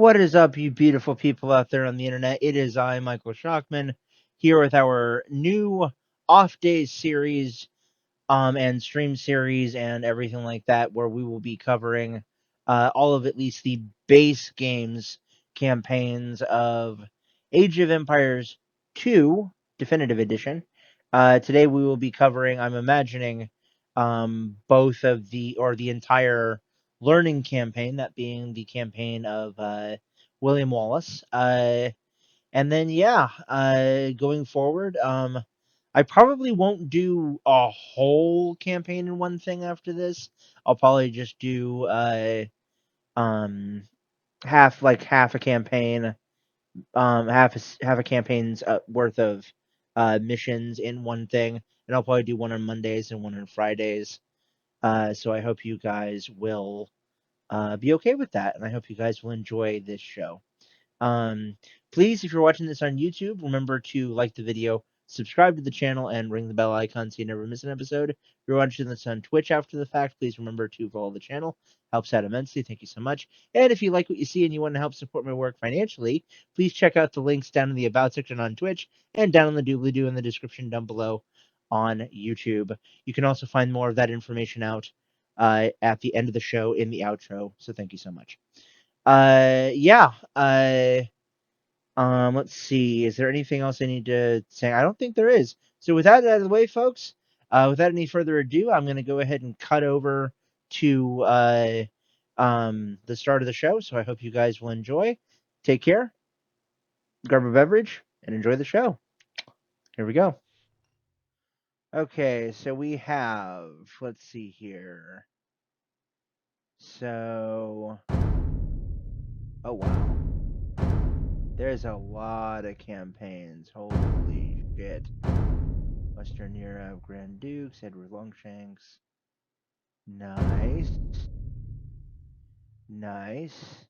What is up, you beautiful people out there on the internet? It is I, Michael Shockman, here with our new off days series, and stream series and everything like that, where we will be covering all of at least the base games campaigns of Age of Empires 2 Definitive Edition. Today we will be covering, I'm imagining, both of the entire learning campaign, that being the campaign of William Wallace. And then, going forward, I probably won't do a whole campaign in one thing after this. I'll probably just do half a campaign, half a campaign's worth of missions in one thing, and I'll probably do one on Mondays and one on Fridays. So I hope you guys will be okay with that, and I hope you guys will enjoy this show. Please, if you're watching this on YouTube, remember to like the video, subscribe to the channel, and ring the bell icon so you never miss an episode. If you're watching this on Twitch after the fact, please remember to follow the channel. Helps out immensely. Thank you so much. And if you like what you see and you want to help support my work financially, please check out the links down in the About section on Twitch and down in the doobly-doo in the description down below on YouTube. You can also find more of that information out at the end of the show in the outro. So thank you so much. Let's see. Is there anything else I need to say? I don't think there is. So with that out of the way, folks, without any further ado, I'm going to go ahead and cut over to the start of the show. So I hope you guys will enjoy. Take care, grab a beverage, and enjoy the show. Here we go. Okay, so we have, let's see here. So, oh wow. There's a lot of campaigns. Holy shit. Western Europe, Grand Dukes, Edward Longshanks. Nice. Nice.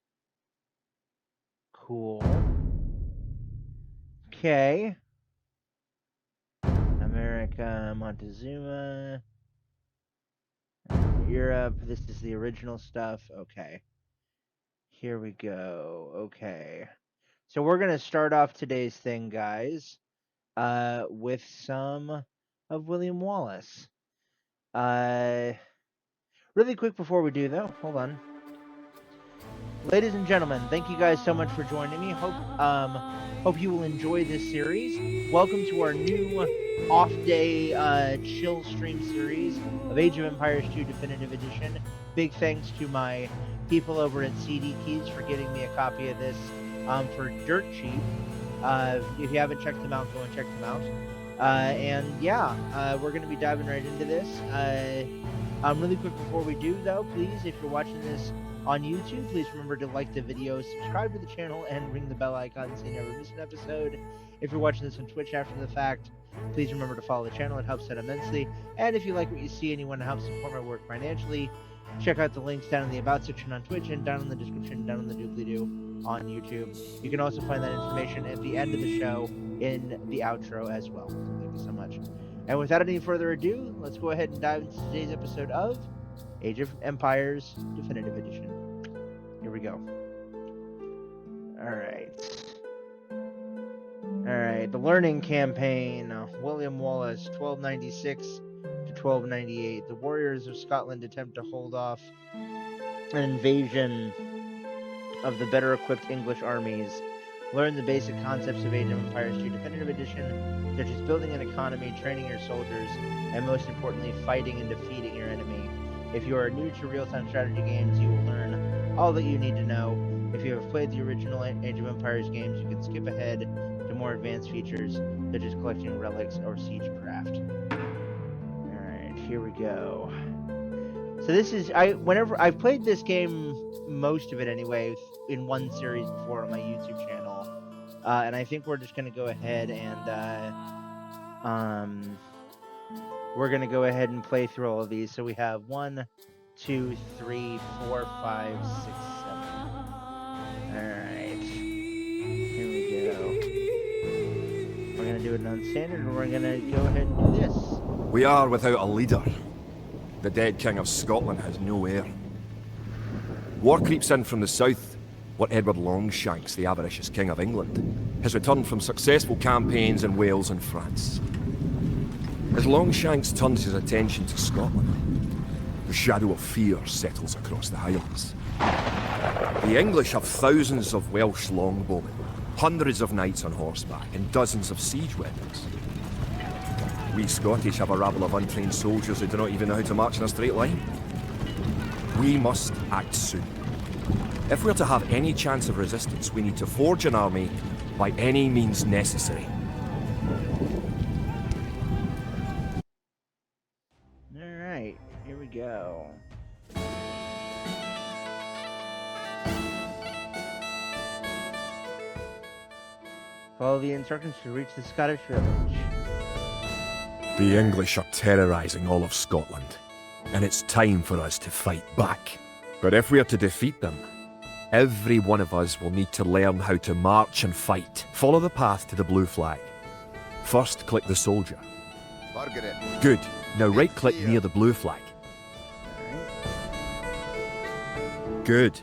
Cool. Okay. America, Montezuma. Europe, this is the original stuff. Okay. Here we go. Okay. So we're going to start off today's thing, guys, with some of William Wallace. Really quick before we do, though, hold on. Ladies and gentlemen, thank you guys so much for joining me. Hope you will enjoy this series. Welcome to our new off-day chill stream series of Age of Empires 2 Definitive Edition. Big thanks to my people over at CD Keys for getting me a copy of this for dirt cheap. If you haven't checked them out, go and check them out. We're going to be diving right into this. Really quick before we do, though, please, if you're watching this on YouTube, please remember to like the video, subscribe to the channel, and ring the bell icon so you never miss an episode. If you're watching this on Twitch after the fact, please remember to follow the channel. It helps out immensely. And if you like what you see and you want to help support my work financially, check out the links down in the About section on Twitch and down in the description, down in the doobly-doo on YouTube. You can also find that information at the end of the show in the outro as well. So thank you so much. And without any further ado, let's go ahead and dive into today's episode of Age of Empires Definitive Edition. Here we go. Alright, the learning campaign, William Wallace, 1296 to 1298. The warriors of Scotland attempt to hold off an invasion of the better equipped English armies. Learn the basic concepts of Age of Empires 2 Definitive Edition, such as building an economy, training your soldiers, and most importantly, fighting and defeating your enemy. If you are new to real-time strategy games, you will learn all that you need to know. If you have played the original Age of Empires games, you can skip ahead to more advanced features, such as collecting relics or siegecraft. Alright, here we go. So this is, whenever I've played this game, most of it anyway, in one series before on my YouTube channel. And I think we're just going to go ahead and, we're going to go ahead and play through all of these. So we have 1, 2, 3, 4, 5, 6, 7. Alright. Here we go. We're going to do it non-standard, and we're going to go ahead and do this. We are without a leader. The dead King of Scotland has no heir. War creeps in from the south, what Edward Longshanks, the avaricious King of England, has returned from successful campaigns in Wales and France. As Longshanks turns his attention to Scotland, the shadow of fear settles across the Highlands. The English have thousands of Welsh longbowmen, hundreds of knights on horseback, and dozens of siege weapons. We Scottish have a rabble of untrained soldiers who do not even know how to march in a straight line. We must act soon. If we're to have any chance of resistance, we need to forge an army by any means necessary. Alright, here we go. Follow the instructions to reach the Scottish village. The English are terrorising all of Scotland, and it's time for us to fight back. But if we are to defeat them, every one of us will need to learn how to march and fight. Follow the path to the blue flag. First, click the soldier. Good. Now right-click near the blue flag. Good.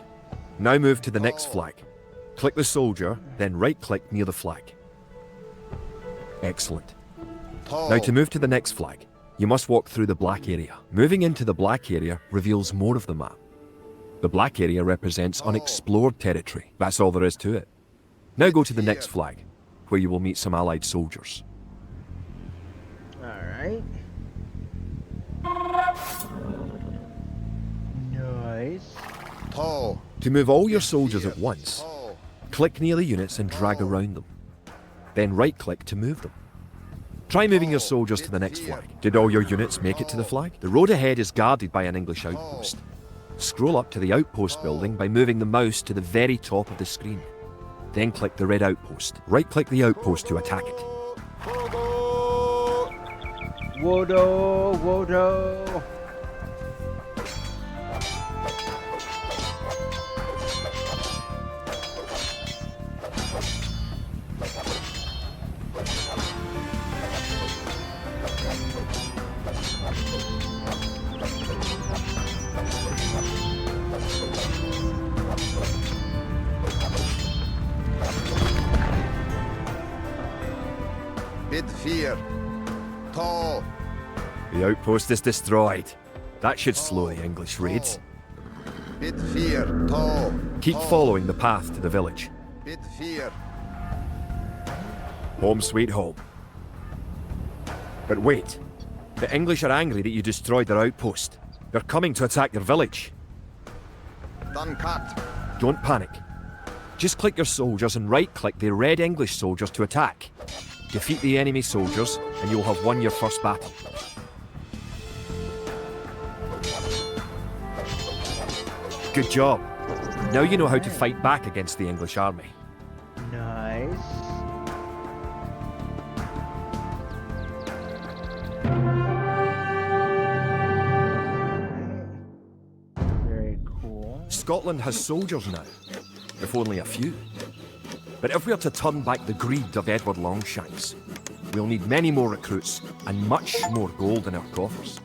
Now move to the next flag. Click the soldier, then right-click near the flag. Excellent. Now to move to the next flag, you must walk through the black area. Moving into the black area reveals more of the map. The black area represents unexplored territory. That's all there is to it. Now go to the next flag, where you will meet some allied soldiers. Alright. Nice. To move all your soldiers at once, click near the units and drag around them. Then right-click to move them. Try moving your soldiers to the next flag. Did all your units make it to the flag? The road ahead is guarded by an English outpost. Scroll up to the outpost building by moving the mouse to the very top of the screen. Then click the red outpost. Right-click the outpost to attack it. Wodo, Wodo. The outpost is destroyed. That should slow the English raids. Keep following the path to the village. Home sweet home. But wait. The English are angry that you destroyed their outpost. They're coming to attack your village. Don't panic. Just click your soldiers and right-click the red English soldiers to attack. Defeat the enemy soldiers, and you'll have won your first battle. Good job. Now you know how to fight back against the English army. Nice. Very cool. Scotland has soldiers now, if only a few. But if we are to turn back the greed of Edward Longshanks, we'll need many more recruits and much more gold in our coffers.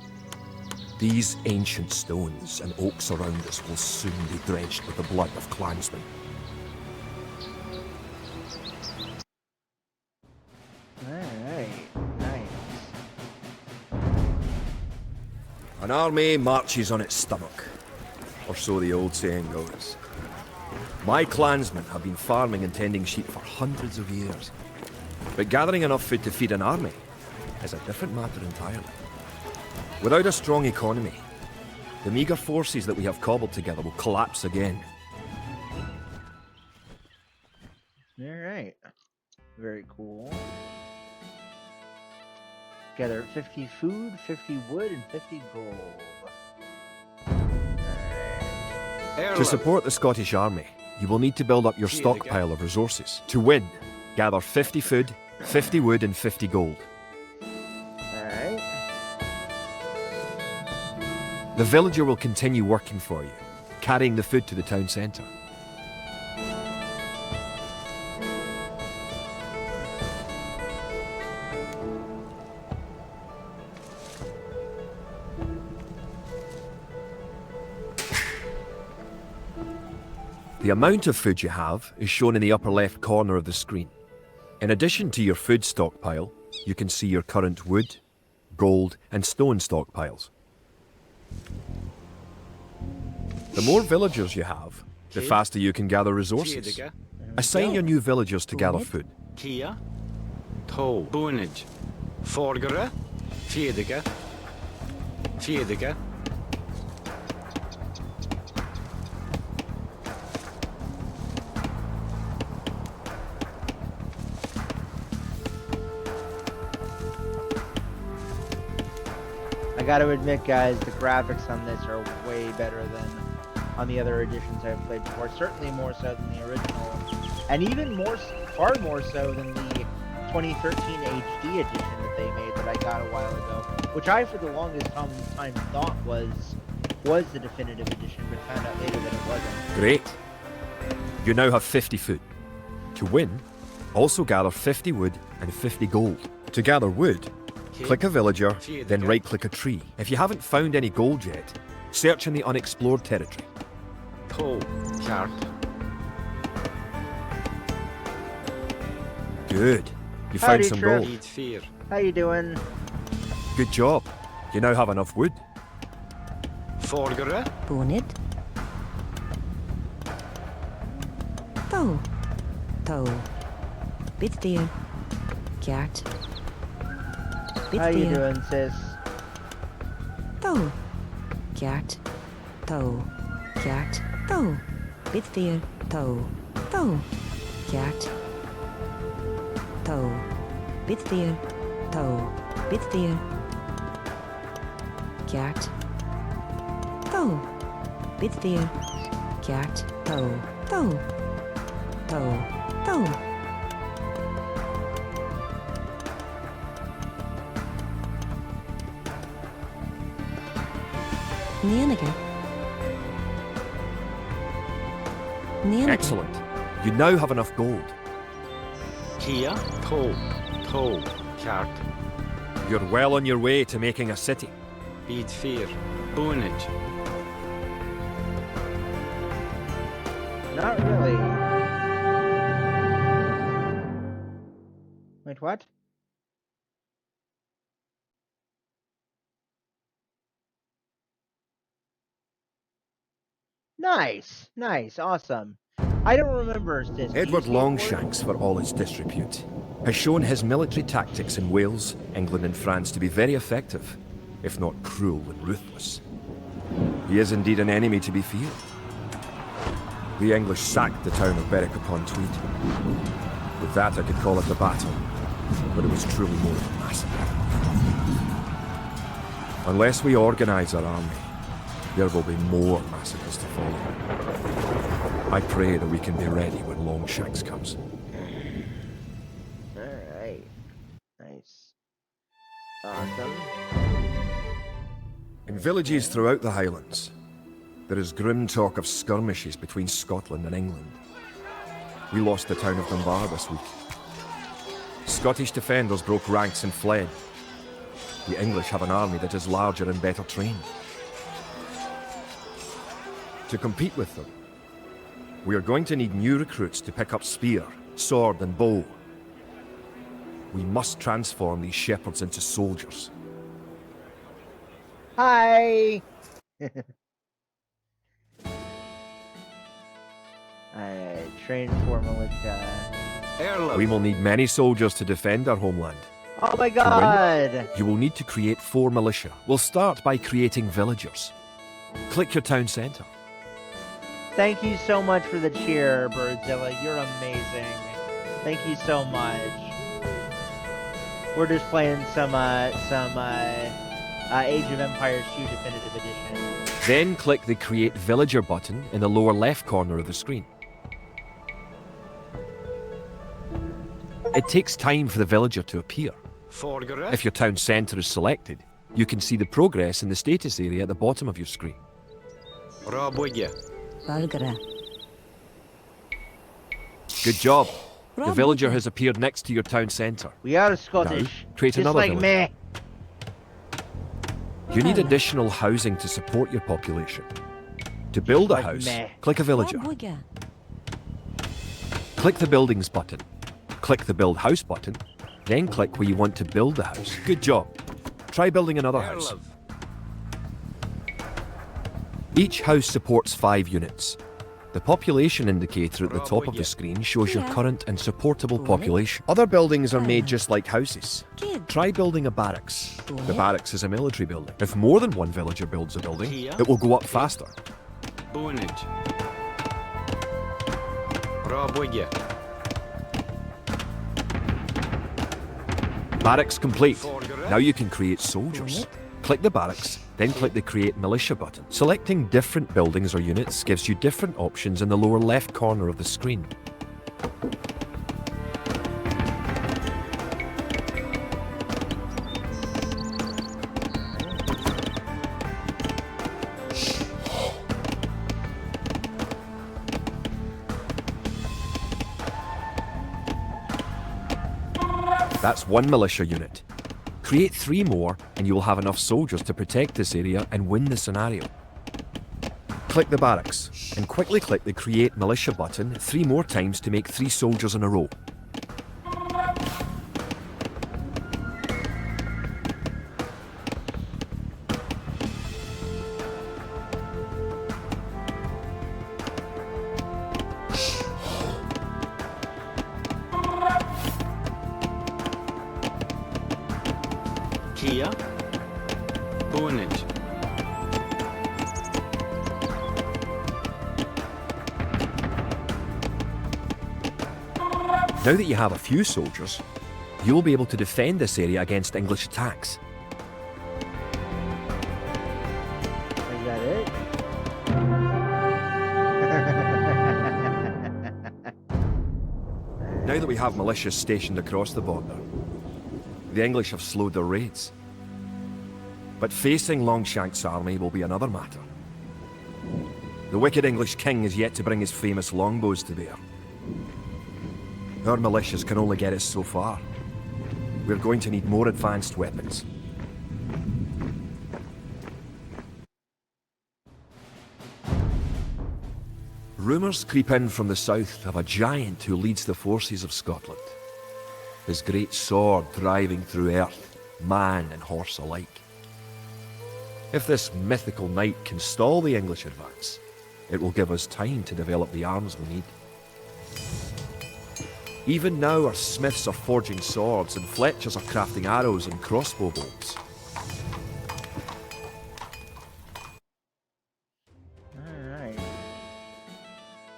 These ancient stones and oaks around us will soon be drenched with the blood of clansmen. Alright, nice. An army marches on its stomach, or so the old saying goes. My clansmen have been farming and tending sheep for hundreds of years. But gathering enough food to feed an army is a different matter entirely. Without a strong economy, the meagre forces that we have cobbled together will collapse again. Alright. Very cool. Gather 50 food, 50 wood, and 50 gold. To support the Scottish army, you will need to build up your stockpile of resources. To win, gather 50 food, 50 wood, and 50 gold. Alright. The villager will continue working for you, carrying the food to the town centre. The amount of food you have is shown in the upper left corner of the screen. In addition to your food stockpile, you can see your current wood, gold, and stone stockpiles. The more villagers you have, the faster you can gather resources. Assign your new villagers to gather food. Kia, to, bunage, forgere, fiedige, fiedige. I gotta admit, guys, the graphics on this are way better than on the other editions I've played before. Certainly more so than the original, and even more, far more so than the 2013 HD edition that they made that I got a while ago, which I, for the longest time, thought was the definitive edition, but found out later that it wasn't. Great. You now have 50 food. To win, also gather 50 wood and 50 gold. To gather wood, click a villager, then right-click a tree. If you haven't found any gold yet, search in the unexplored territory. To, chart. Good. You Howdy, found some Trip. gold. Eat fear. How you doing? Good job. You now have enough wood. Forgere, Boned. To. To. Bitsteer. Kjart. How you Bitsteer. doing, sis? To. Kjart. To. Kjart. To. Bitsteer. To. To. Kjart. To. Bitsteer. To. Bitsteer. Kjart. To. Bitsteer. Kjart. To. To. To. To. Nienige. Nienige. Excellent. You now have enough gold. Kia, to, chart. You're well on your way to making a city. Eat fear. Bunage. Not really. Wait, what? Nice, nice, awesome. I don't remember this. Edward Longshanks, for all his disrepute, has shown his military tactics in Wales, England and France to be very effective, if not cruel and ruthless. He is indeed an enemy to be feared. The English sacked the town of Berwick-upon-Tweed. With that I could call it a battle, but it was truly more of a massacre. Unless we organise our army, there will be more massacres to follow. I pray that we can be ready when Longshanks comes. Alright. Nice. Awesome. In villages throughout the Highlands, there is grim talk of skirmishes between Scotland and England. We lost the town of Dunbar this week. Scottish defenders broke ranks and fled. The English have an army that is larger and better trained. To compete with them, we are going to need new recruits to pick up spear, sword and bow. We must transform these shepherds into soldiers. Hi! Train for militia. Erla. We will need many soldiers to defend our homeland. Oh my god! You will need to create 4 militia. We'll start by creating villagers. Click your town centre. Thank you so much for the cheer, Birdzilla. You're amazing. Thank you so much. We're just playing some Age of Empires 2 Definitive Edition. Then click the Create Villager button in the lower left corner of the screen. It takes time for the villager to appear. Forgere, If your town centre is selected, you can see the progress in the status area at the bottom of your screen. Raboye. Valgere. Good job. The Rob- villager has appeared next to your town centre. We are Scottish. create just another like village. me. You need additional housing to support your population. To build a like house, meh. click a villager. Robuga. Click the Buildings button. Click the Build House button. Then click where you want to build the house. Good job. Try building another house. Erlov. Each house supports 5 units. The population indicator at the top of the screen shows your current and supportable population. Other buildings are made just like houses. Kid. Try building a barracks. The barracks is a military building. If more than one villager builds a building, it will go up faster. Bunage. Raboye. Barracks complete. Now you can create soldiers. Click the barracks, then click the Create Militia button. Selecting different buildings or units gives you different options in the lower left corner of the screen. That's 1 militia unit. Create 3 more and you will have enough soldiers to protect this area and win the scenario. Click the barracks and quickly click the Create Militia button 3 more times to make 3 soldiers in a row. Kia. Bunage. Now that you have a few soldiers, you will be able to defend this area against English attacks. Is that it? Now that we have militias stationed across the border, the English have slowed their raids. But facing Longshank's army will be another matter. The wicked English king is yet to bring his famous longbows to bear. Our militias can only get us so far. We're going to need more advanced weapons. Rumours creep in from the south of a giant who leads the forces of Scotland. His great sword driving through earth, man and horse alike. If this mythical knight can stall the English advance, it will give us time to develop the arms we need. Even now our smiths are forging swords and fletchers are crafting arrows and crossbow bolts. Alright.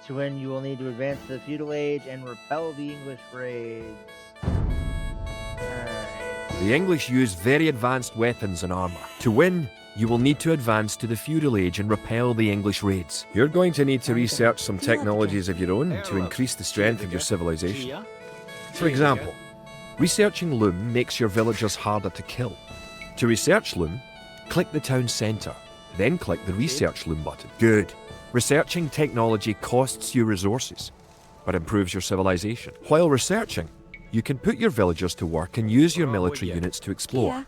To win, you will need to advance to the feudal age and repel the English raids. Alright. The English use very advanced weapons and armour. To win, you will need to advance to the feudal age and repel the English raids. You're going to need to research some technologies of your own to increase the strength of your civilization. Kia. For example, researching loom makes your villagers harder to kill. To research loom, click the town centre, then click the research loom button. Good. Researching technology costs you resources, but improves your civilization. While researching, you can put your villagers to work and use your military units to explore.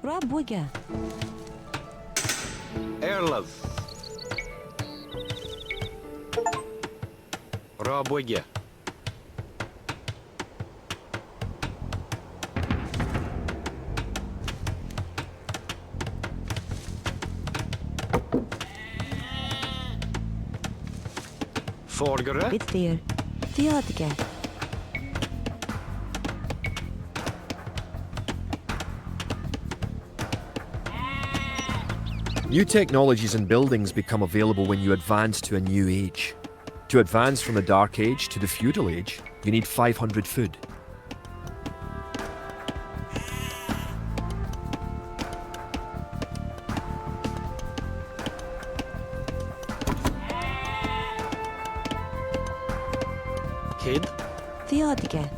Kia. Raboye. Erlov. Raboye. Forgere. Bit there. Theatica. New technologies and buildings become available when you advance to a new age. To advance from the Dark Age to the Feudal Age, you need 500 food. Kid. Theatica.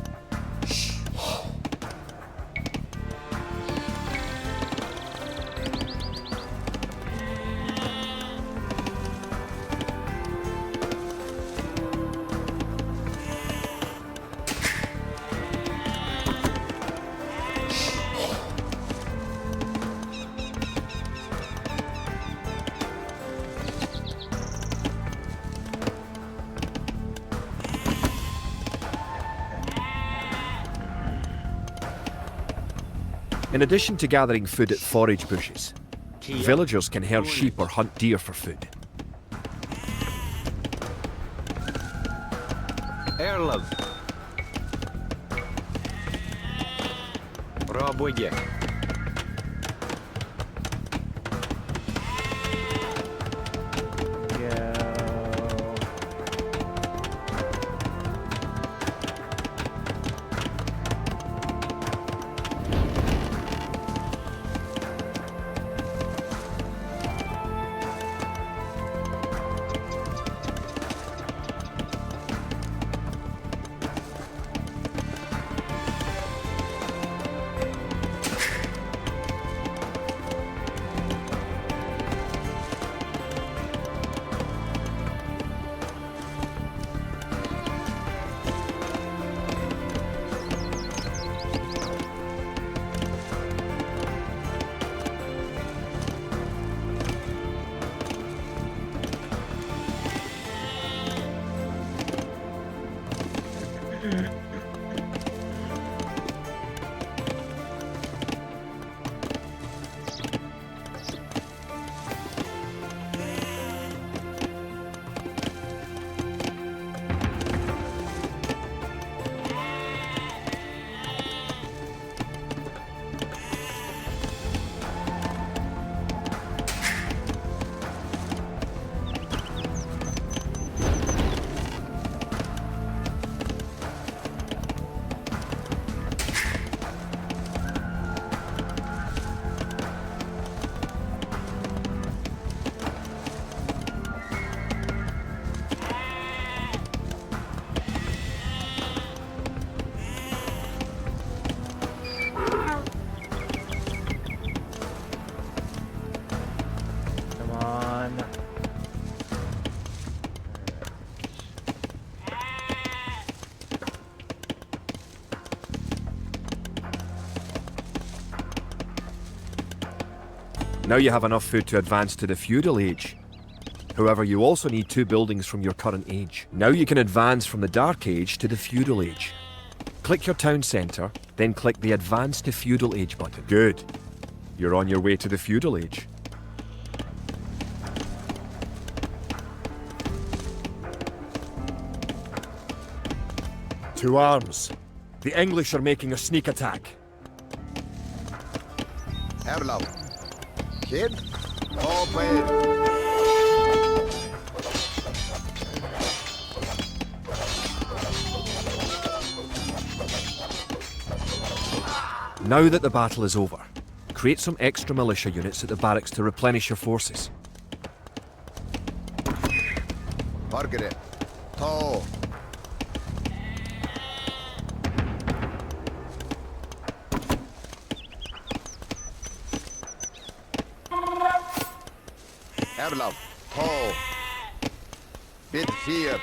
In addition to gathering food at forage bushes, Kia. villagers can herd sheep or hunt deer for food. Erlov. Rabwege. Go. Come on. Now you have enough food to advance to the feudal age. However, you also need 2 buildings from your current age. Now you can advance from the Dark Age to the feudal age. Click your town centre, then click the Advance to Feudal Age button. Good. You're on your way to the feudal age. To arms. The English are making a sneak attack. Hello. Kid? All played. Now that the battle is over, create some extra militia units at the barracks to replenish your forces. Margaret. Tall. Hello. Tall. Bit here.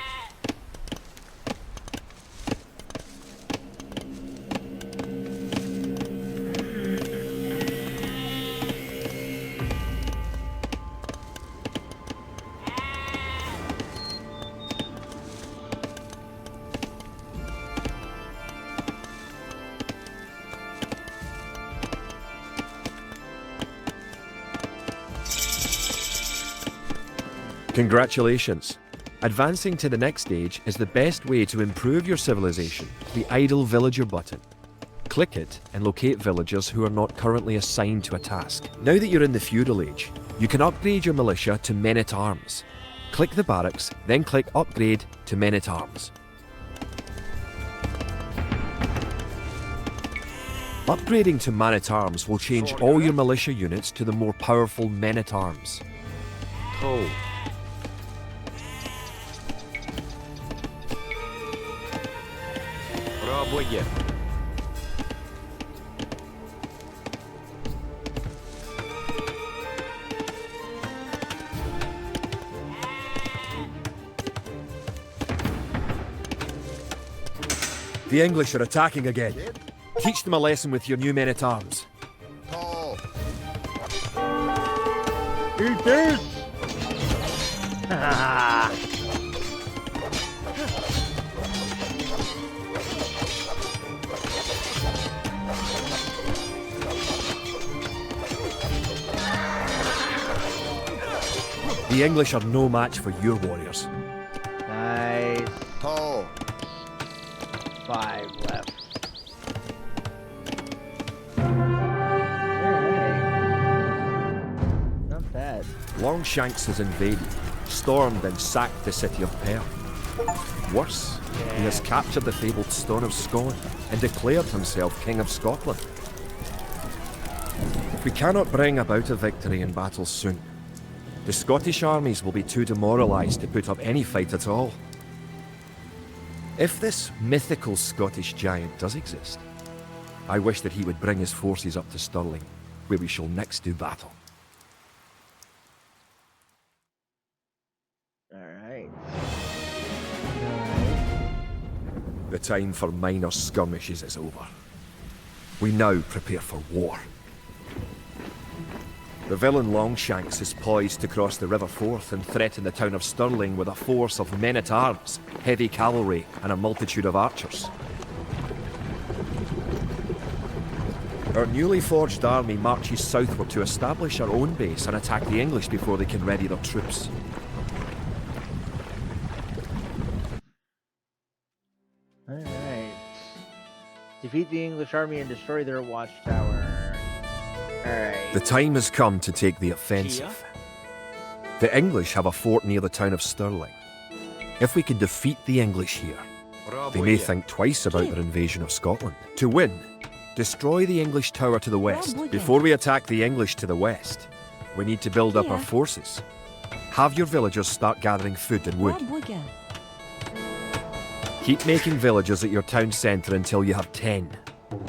Congratulations! Advancing to the next stage is the best way to improve your civilization, the Idle Villager button. Click it and locate villagers who are not currently assigned to a task. Now that you're in the feudal age, you can upgrade your militia to men-at-arms. Click the barracks, then click Upgrade to Men-at-Arms. Upgrading to Man-at-Arms will change all your militia units to the more powerful Men-at-Arms. Toe. Rabwege. The English are attacking again. Teach them a lesson with your new men-at-arms. Tall. Eat this! Ah. The English are no match for your warriors. Nice. Toe. 5 left. Alright. Not bad. Longshanks has invaded, stormed and sacked the city of Perth. Worse, he has captured the fabled Stone of Scone and declared himself King of Scotland. If we cannot bring about a victory in battle soon, the Scottish armies will be too demoralised to put up any fight at all. If this mythical Scottish giant does exist, I wish that he would bring his forces up to Stirling, where we shall next do battle. Alright. The time for minor skirmishes is over. We now prepare for war. The villain Longshanks is poised to cross the River Forth and threaten the town of Stirling with a force of men-at-arms, heavy cavalry, and a multitude of archers. Our newly forged army marches southward to establish our own base and attack the English before they can ready their troops. Alright. Defeat the English army and destroy their watchtower. Alright. The time has come to take the offensive. The English have a fort near the town of Stirling. If we can defeat the English here, they may think twice about their invasion of Scotland. To win, destroy the English tower to the west. Before we attack the English to the west, we need to build up our forces. Have your villagers start gathering food and wood. Keep making villagers at your town centre until you have 10.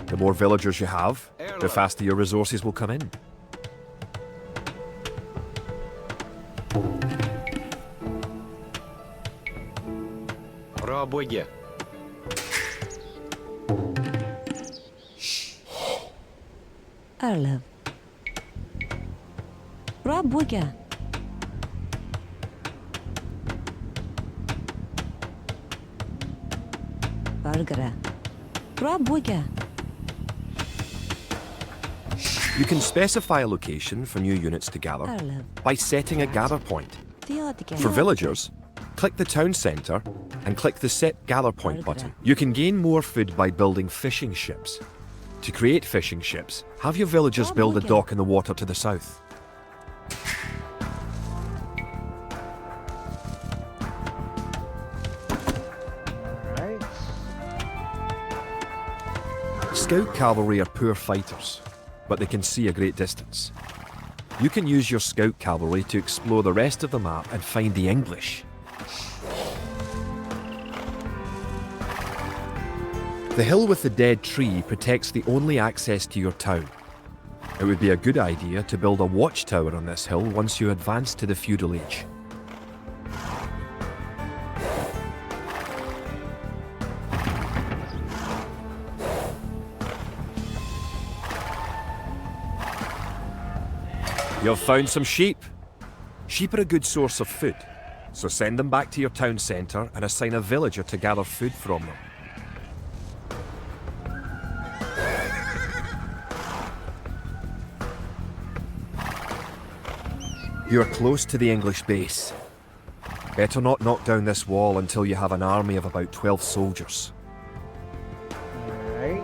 The more villagers you have, the faster your resources will come in. Рабоге. Arlev. Rabuga. Bargara. Rabuga. You can specify a location for new units to gather Arlev. by setting a gather point. Theodica. For villagers, click the town centre and click the Set Gather Point button. You can gain more food by building fishing ships. To create fishing ships, have your villagers build a dock in the water to the south. Alright. Scout cavalry are poor fighters, but they can see a great distance. You can use your scout cavalry to explore the rest of the map and find the English. The hill with the dead tree protects the only access to your town. It would be a good idea to build a watchtower on this hill once you advance to the feudal age. You've found some sheep. Sheep are a good source of food, so send them back to your town centre and assign a villager to gather food from them. You're close to the English base. Better not knock down this wall until you have an army of about 12 soldiers. Alright.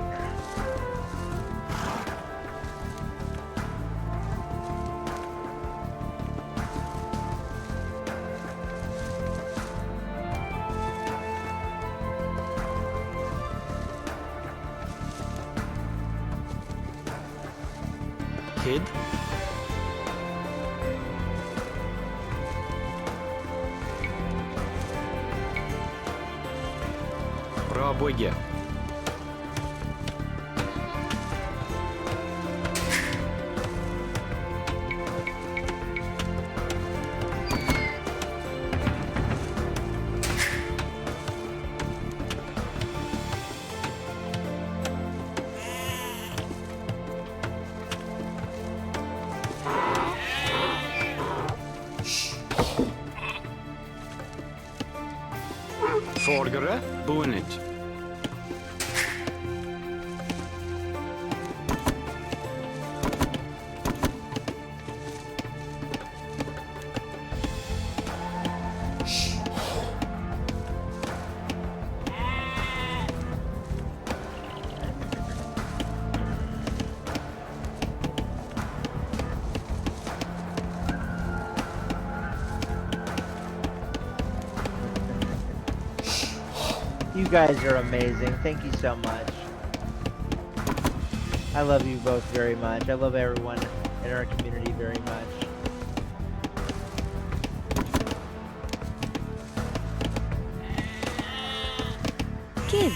Kid. Рабоге. Forgare, bonage. You guys are amazing. Thank you so much. I love you both very much. I love everyone in our community very much. Kid.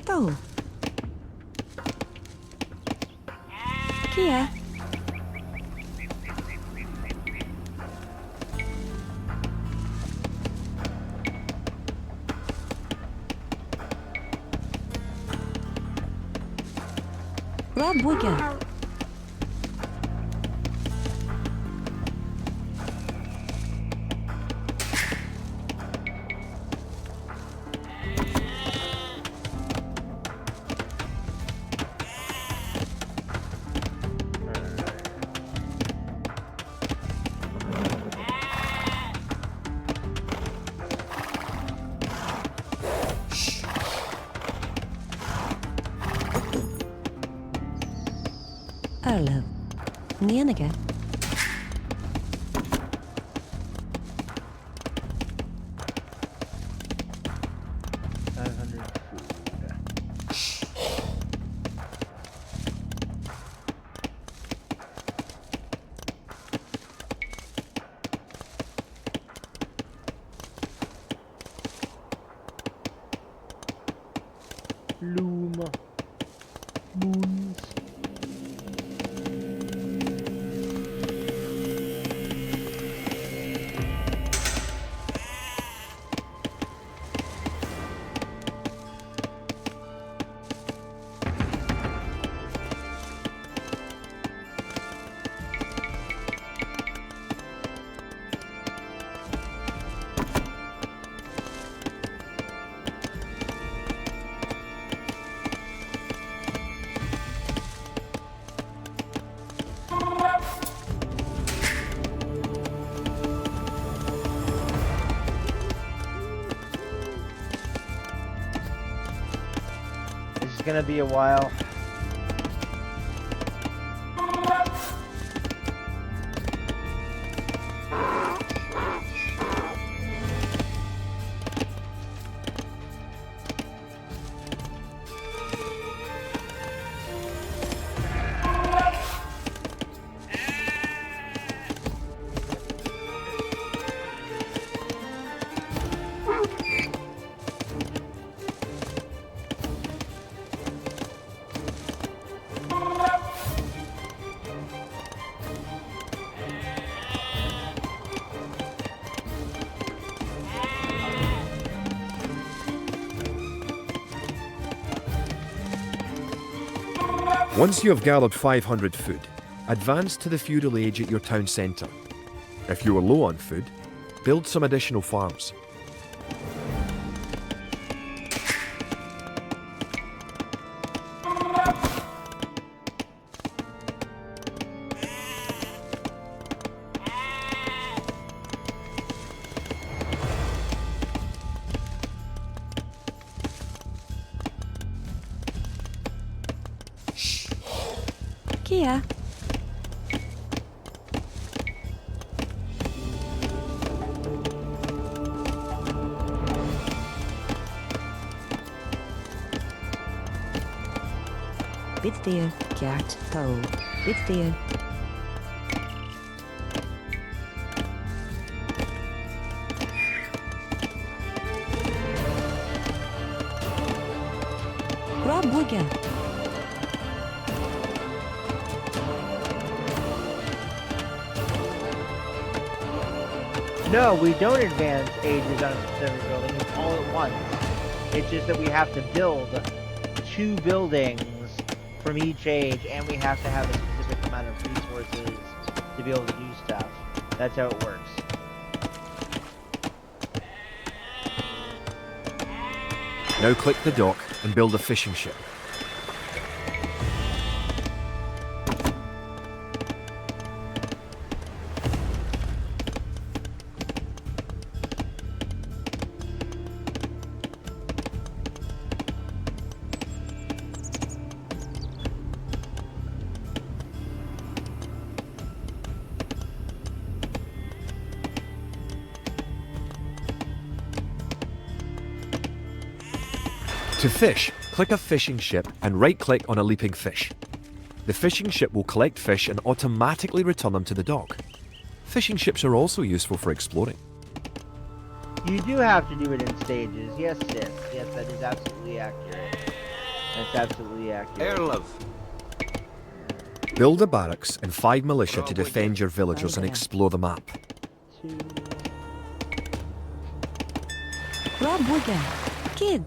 Tau. Kia. Rabuga. Arlo. Nianaga. Luma. Moons. This is gonna be a while. Once you have gathered 500 food, advance to the feudal age at your town centre. If you are low on food, build some additional farms. Kia. Bitdeer, Kjaart, Touw. Bitdeer. Rabuga. No, we don't advance ages on a specific building. It's all at once. It's just that we have to build 2 buildings from each age, and we have to have a specific amount of resources to be able to do stuff. That's how it works. Now click the dock and build a fishing ship. To fish, click a fishing ship and right-click on a leaping fish. The fishing ship will collect fish and automatically return them to the dock. Fishing ships are also useful for exploring. You do have to do it in stages. Yes, sis. Yes, that is absolutely accurate. That's absolutely accurate. Erlov. Build a barracks and 5 militia to defend your villagers and explore the map. Rabuga. Kid.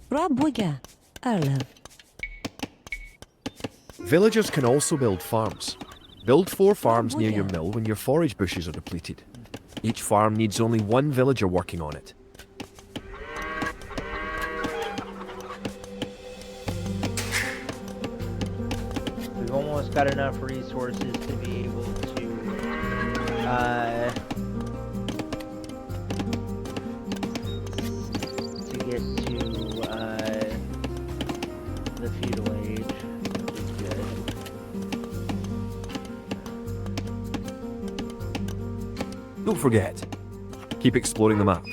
Rabuga. Arlov. Villagers can also build farms. Build 4 farms near your mill when your forage bushes are depleted. Each farm needs only 1 villager working on it. We've almost got enough resources to be able to get to the feudal age, which is good. Don't forget, keep exploring the map.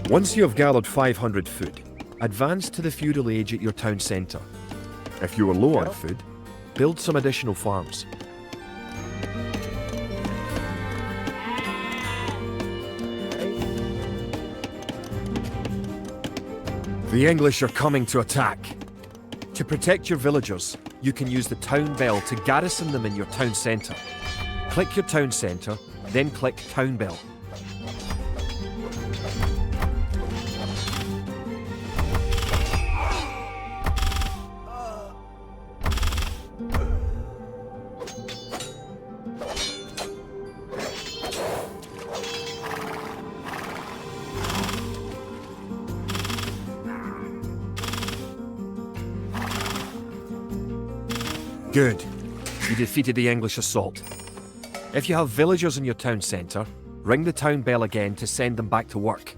Once you have gathered 500 food, advance to the feudal age at your town centre. If you are low on food, build some additional farms. The English are coming to attack. To protect your villagers, you can use the town bell to garrison them in your town centre. Click your town centre, then click town bell. Good. You defeated the English assault. If you have villagers in your town centre, ring the town bell again to send them back to work.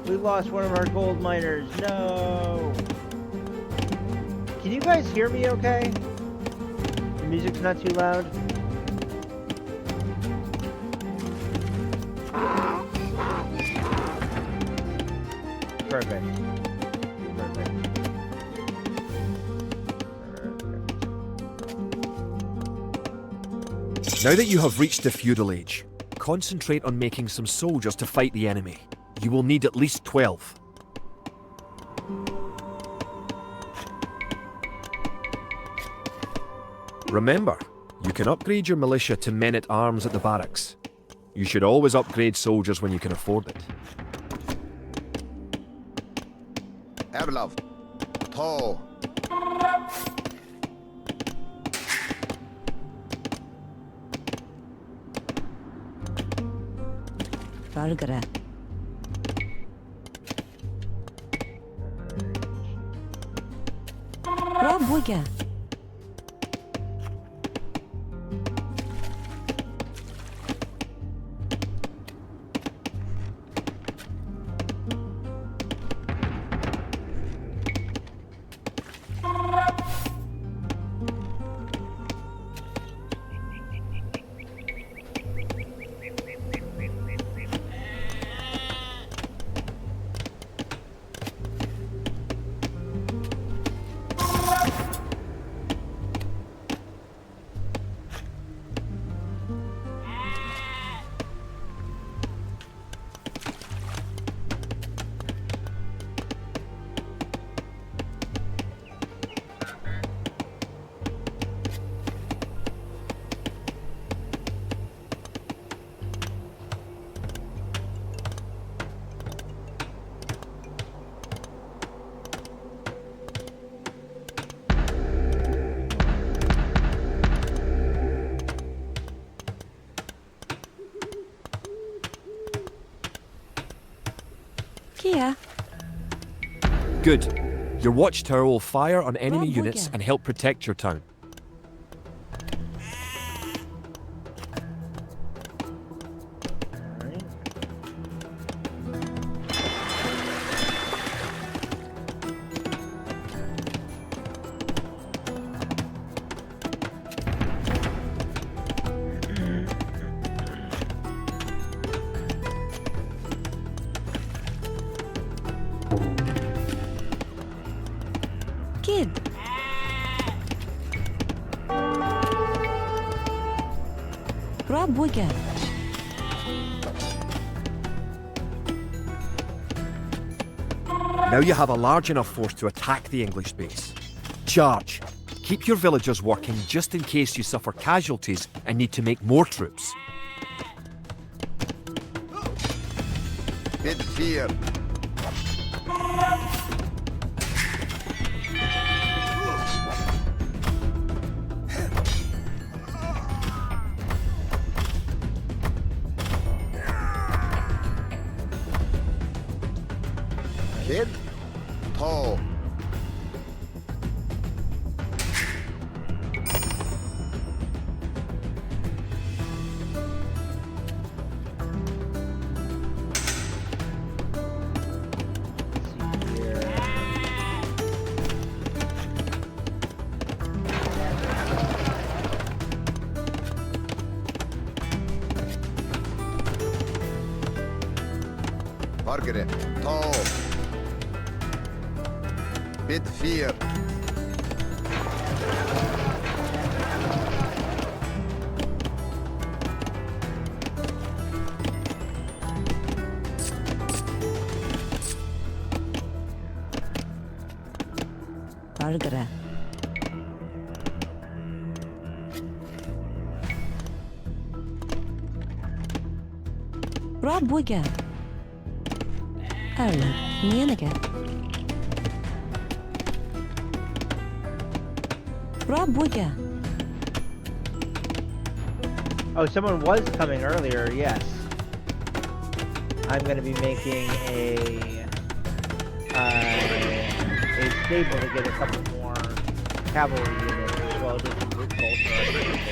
We lost one of our gold miners. No. Can you guys hear me okay? The music's not too loud. Perfect. Perfect. Now that you have reached the feudal age, concentrate on making some soldiers to fight the enemy. You will need at least 12. Remember, you can upgrade your militia to men-at-arms at the barracks. You should always upgrade soldiers when you can afford it. Erlov. To. Vargara. Rabuga. Kia. Good. Your watchtower will fire on enemy units and help protect your town. Kid. Rabuga. Now you have a large enough force to attack the English base. Charge. Keep your villagers working just in case you suffer casualties and need to make more troops. Bid fear. Kid. Tall. Margaret. Tall. Bid fear. Bargara. Rabuga. Arla. Nienega. Rabuga. Oh, someone was coming earlier, yes. I'm going to be making a stable to get a couple more cavalry units as well as some root culture.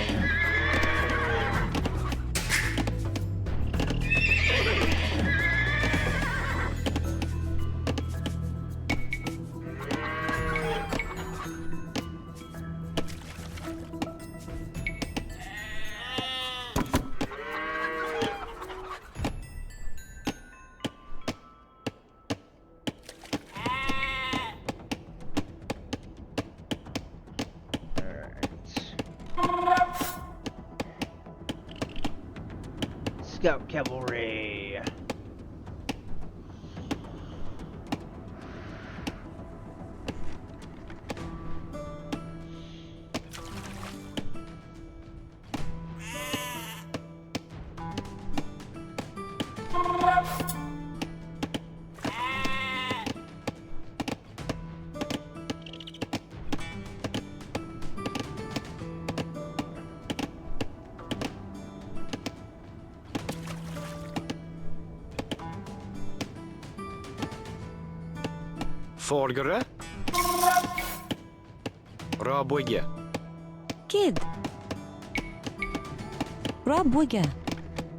Scout cavalry. Forgere. Rabuga. Kid. Rabuga.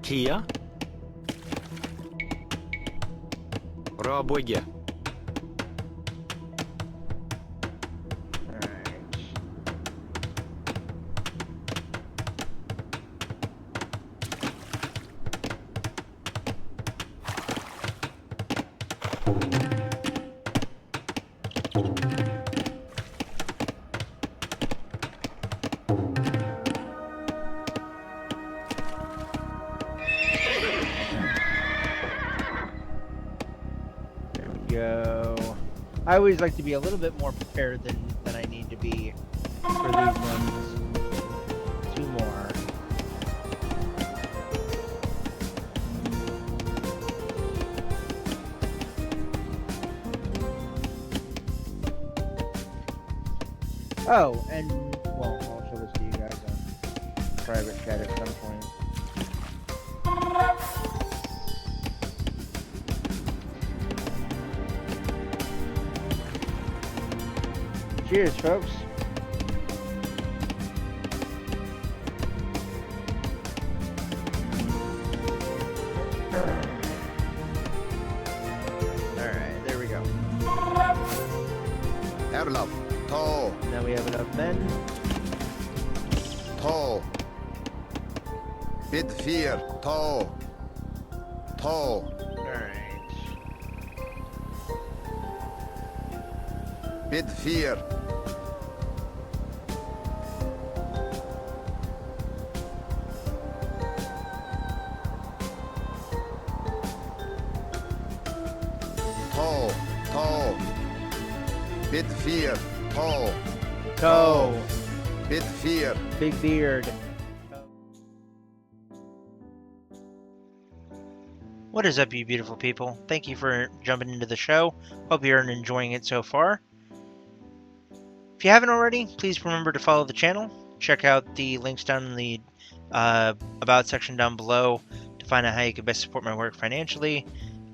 Kia. Rabuga. Go. I always like to be a little bit more prepared than I need to be for these ones. 2 more. Oh, and well, I'll show this to you guys on private chat at some point. Cheers, folks. Alright, there we go. Erlov. Tall. Now we have enough men. Tall. Bid fear. Tall. Tall. Alright. Bid fear. Toe, toe. Bid fear. Toe. Toe. Bid fear. Big beard. What is up, you beautiful people? Thank you for jumping into the show. Hope you're enjoying it so far. If you haven't already, please remember to follow the channel. Check out the links down in the About section down below to find out how you can best support my work financially.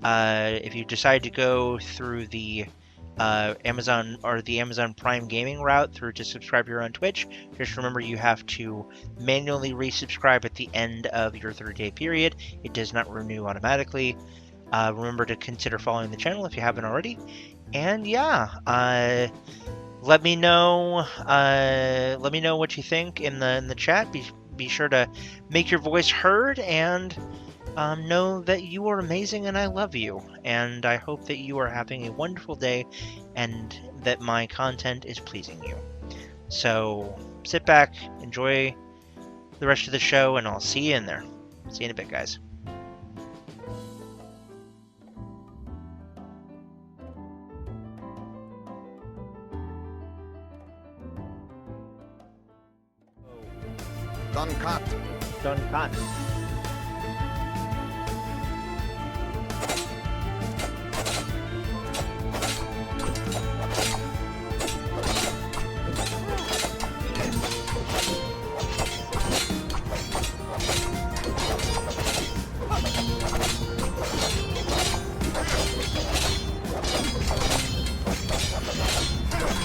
If you decide to go through the Amazon or the Amazon Prime Gaming route through to subscribe here on Twitch, just remember you have to manually resubscribe at the end of your 30-day period. It does not renew automatically. Remember to consider following the channel if you haven't already. And yeah, let me know what you think in the chat. Be sure to make your voice heard and know that you are amazing and I love you. And I hope that you are having a wonderful day and that my content is pleasing you. So sit back, enjoy the rest of the show, and I'll see you in there. See you in a bit, guys. Done cut. Done cut.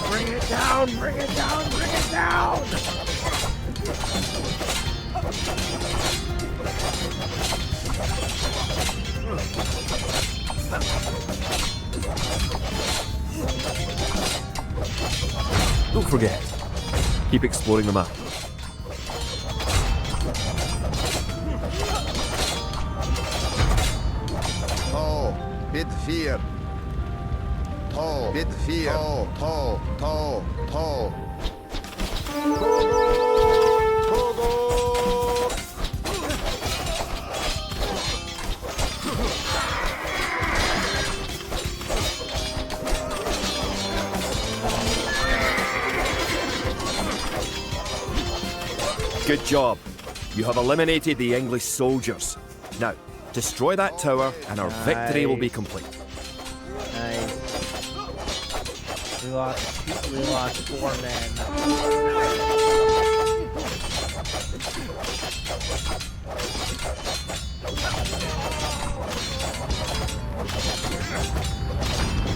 Bring it down, bring it down, bring it down! Don't forget, keep exploring the map. Toe. Bid fear. Toe. Bid fear. Toe. Toe. Toe. Toe. Good job. You have eliminated the English soldiers. Now, destroy that tower and our victory will be complete. Nice. We lost 4 men.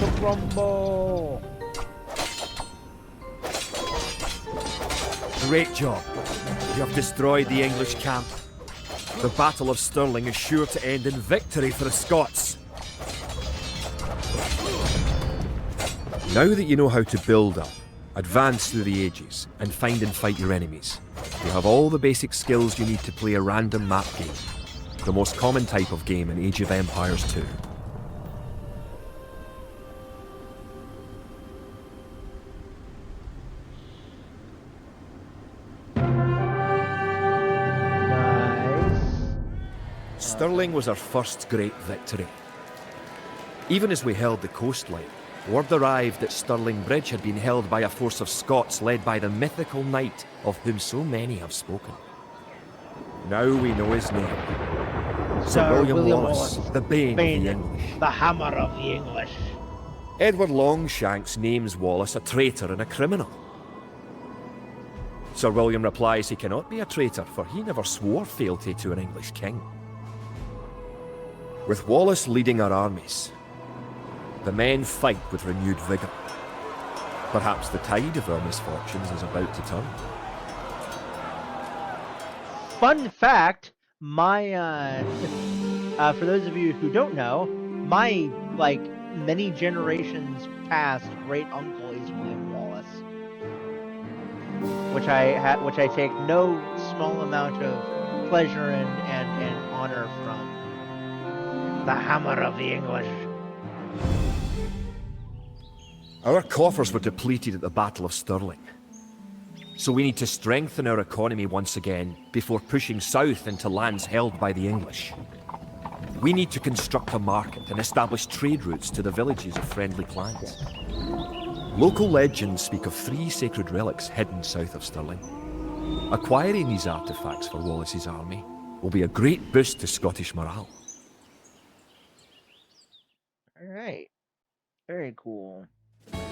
The rumble. Great job. You have destroyed the English camp. The Battle of Stirling is sure to end in victory for the Scots. Now that you know how to build up, advance through the ages, and find and fight your enemies, you have all the basic skills you need to play a random map game, the most common type of game in Age of Empires 2. Stirling was our first great victory. Even as we held the coastline, word arrived that Stirling Bridge had been held by a force of Scots led by the mythical knight of whom so many have spoken. Now we know his name. Sir William Wallace, the Bane of the English. The Hammer of the English. Edward Longshanks names Wallace a traitor and a criminal. Sir William replies he cannot be a traitor, for he never swore fealty to an English king. With Wallace leading our armies, the men fight with renewed vigour. Perhaps the tide of our misfortunes is about to turn. Fun fact, my, for those of you who don't know, my, many generations past great uncle is William Wallace. Which I take no small amount of pleasure and honor from. The Hammer of the English. Our coffers were depleted at the Battle of Stirling. So we need to strengthen our economy once again before pushing south into lands held by the English. We need to construct a market and establish trade routes to the villages of friendly clans. Local legends speak of 3 sacred relics hidden south of Stirling. Acquiring these artifacts for Wallace's army will be a great boost to Scottish morale. Alright. Very cool. Very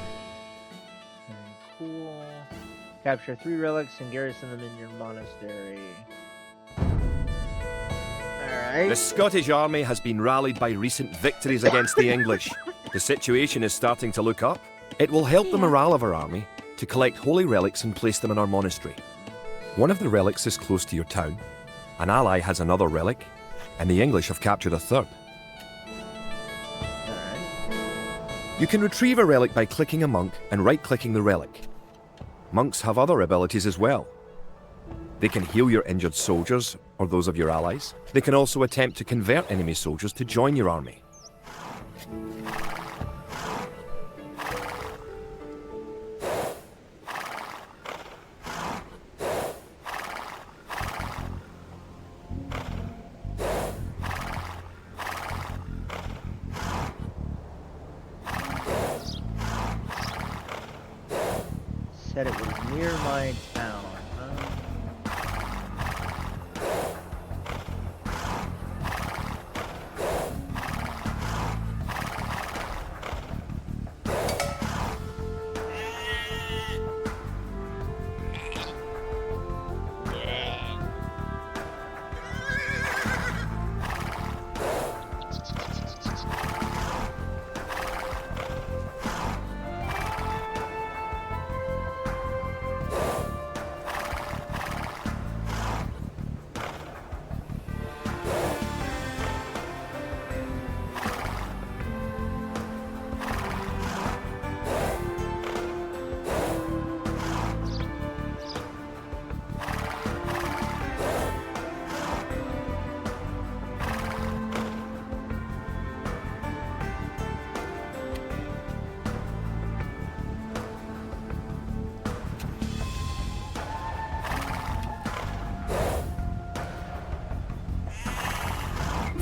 cool. Capture 3 relics and garrison them in your monastery. Alright. The Scottish army has been rallied by recent victories against the English. The situation is starting to look up. It will help the morale of our army to collect holy relics and place them in our monastery. One of the relics is close to your town. An ally has another relic, and the English have captured a third. You can retrieve a relic by clicking a monk and right-clicking the relic. Monks have other abilities as well. They can heal your injured soldiers, or those of your allies. They can also attempt to convert enemy soldiers to join your army. Said it was near my town, huh?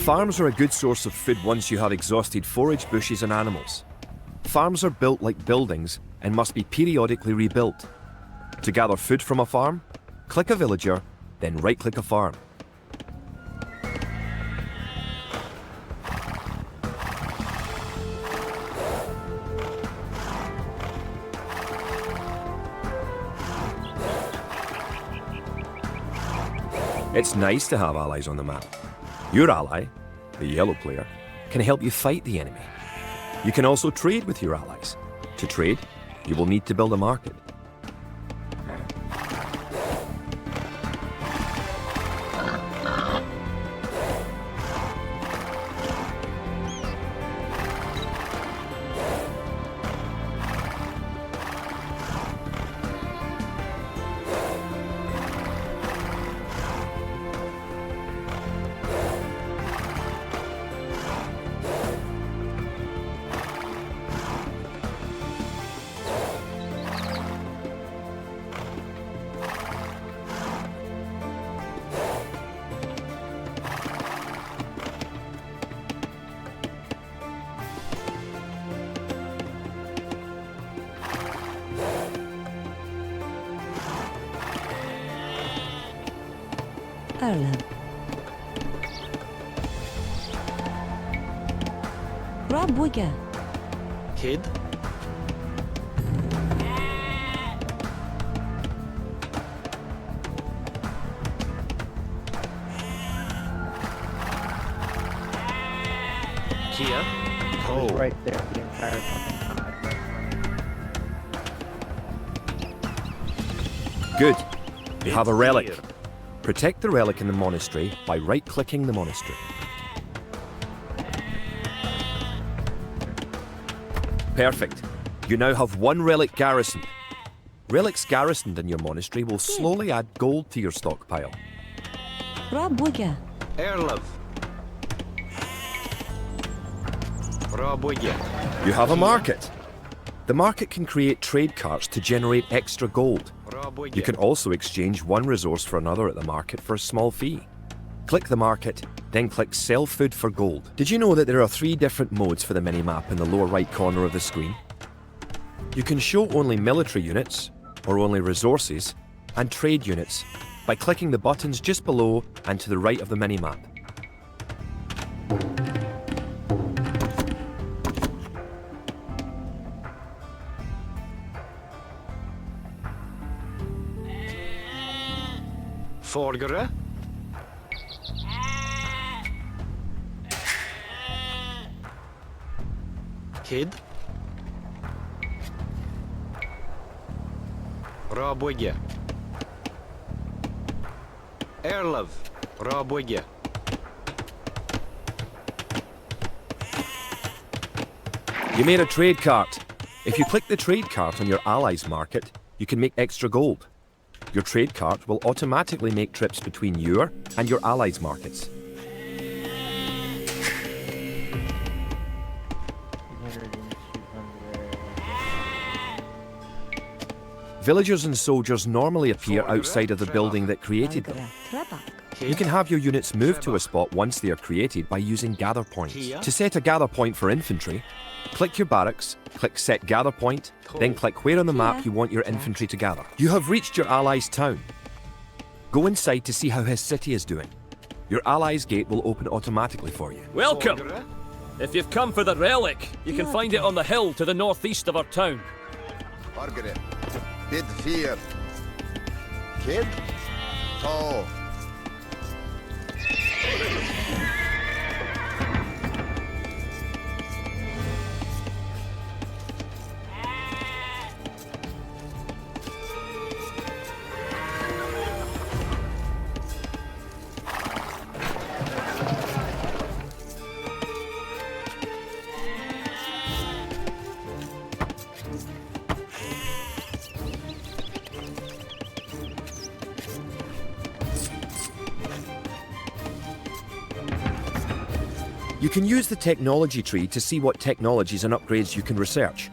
Farms are a good source of food once you have exhausted forage, bushes and animals. Farms are built like buildings and must be periodically rebuilt. To gather food from a farm, click a villager, then right-click a farm. It's nice to have allies on the map. Your ally, the yellow player, can help you fight the enemy. You can also trade with your allies. To trade, you will need to build a market. Ireland. Rabuga. Kid? Kia? Oh. Right there, the entire fucking time. Good. You have a relic. Protect the relic in the monastery by right-clicking the monastery. Perfect. You now have one relic garrisoned. Relics garrisoned in your monastery will slowly add gold to your stockpile. Rabuga. Erlov. Rabuga. You have a market. The market can create trade carts to generate extra gold. Рабоге. You can also exchange one resource for another at the market for a small fee. Click the market, then click Sell Food for Gold. Did you know that there are 3 different modes for the minimap in the lower right corner of the screen? You can show only military units, or only resources, and trade units by clicking the buttons just below and to the right of the minimap. Forgere. Kid. Рабоге. Erlov. Рабоге. You made a trade cart. If you click the trade cart on your allies market, you can make extra gold. Your trade cart will automatically make trips between your and your allies markets. 300 and 200. Villagers and soldiers normally appear outside of the building that created them. You can have your units move to a spot once they are created by using gather points. To set a gather point for infantry, click your barracks, click Set Gather Point, then click where on the map you want your infantry to gather. You have reached your ally's town. Go inside to see how his city is doing. Your ally's gate will open automatically for you. Welcome! If you've come for the relic, you can find it on the hill to the northeast of our town. Margaret. Bid fear. Kid. To. You can use the technology tree to see what technologies and upgrades you can research.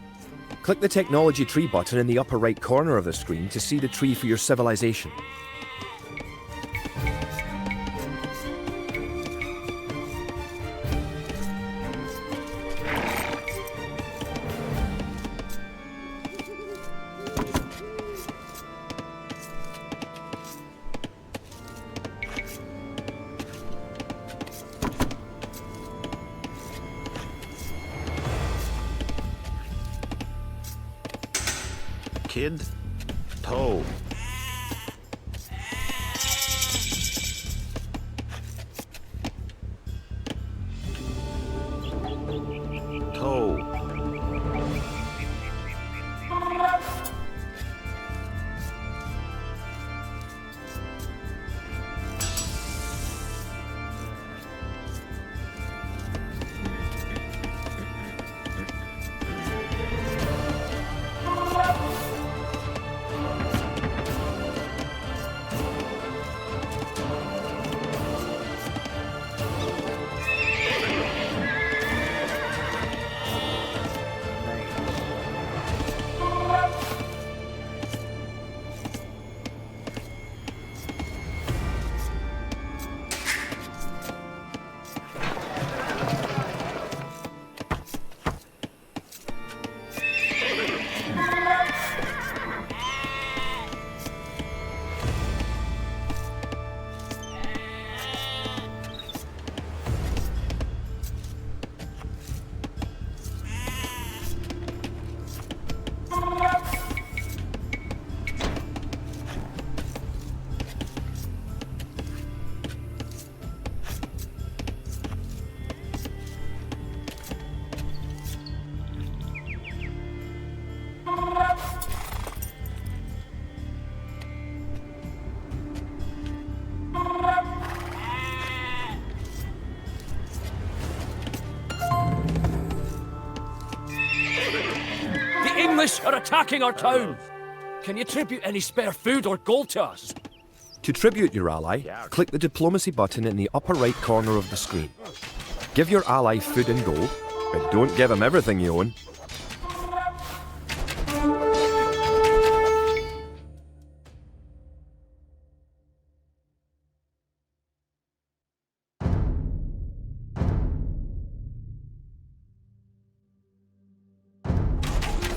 Click the technology tree button in the upper right corner of the screen to see the tree for your civilization. Kid. To. To. English are attacking our town! Can you tribute any spare food or gold to us? To tribute your ally, click the diplomacy button in the upper right corner of the screen. Give your ally food and gold, but don't give him everything you own.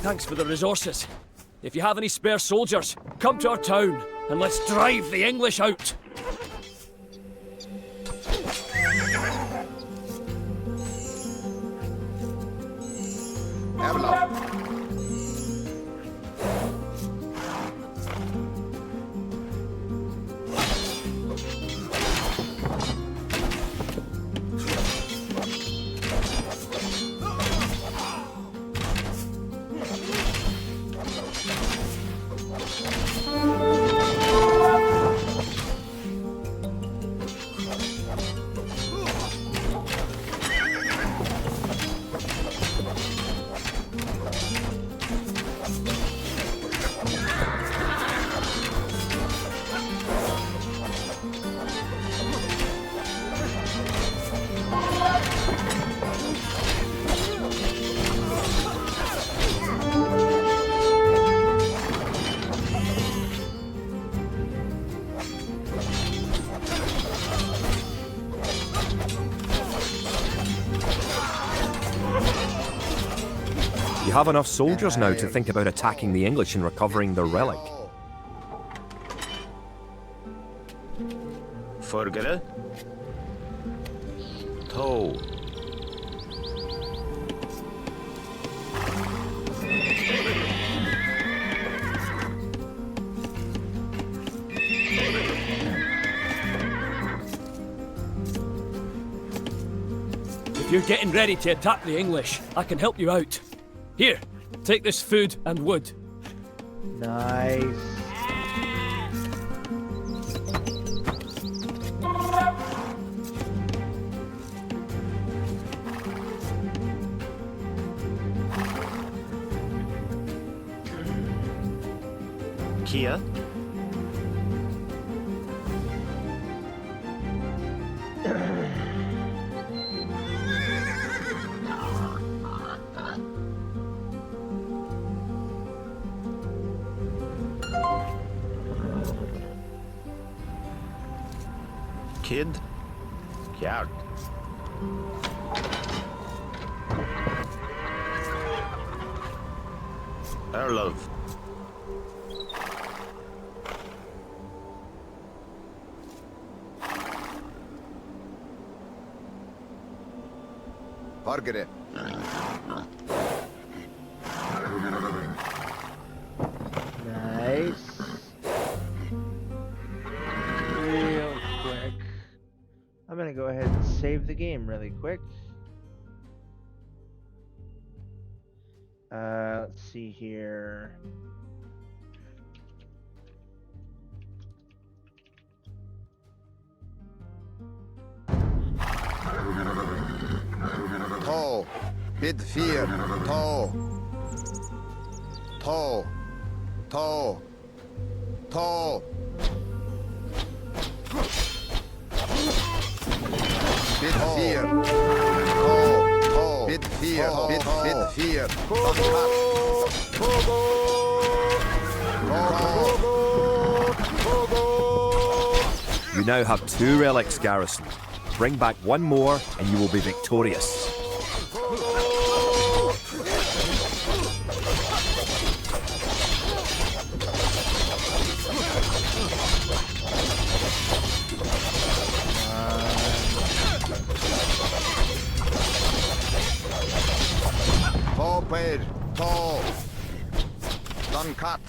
Thanks for the resources. If you have any spare soldiers, come to our town and let's drive the English out. You have enough soldiers now to think about attacking the English and recovering their relic. Forgere. Toe. If you're getting ready to attack the English, I can help you out. Here, take this food and wood. Nice. Kia. Kid. Kjart. Erlov. Forgere. Nice. Real quick. I'm gonna go ahead and save the game really quick. Let's see here. Toe. Bid 4. Toe. Toe. Toe. Toe. Bid 4. Toe. Toe. Bid 4. Bid 4. You now have 2 relics, garrison. Bring back 1 more and you will be victorious. Toe paid. Toe. Done cut.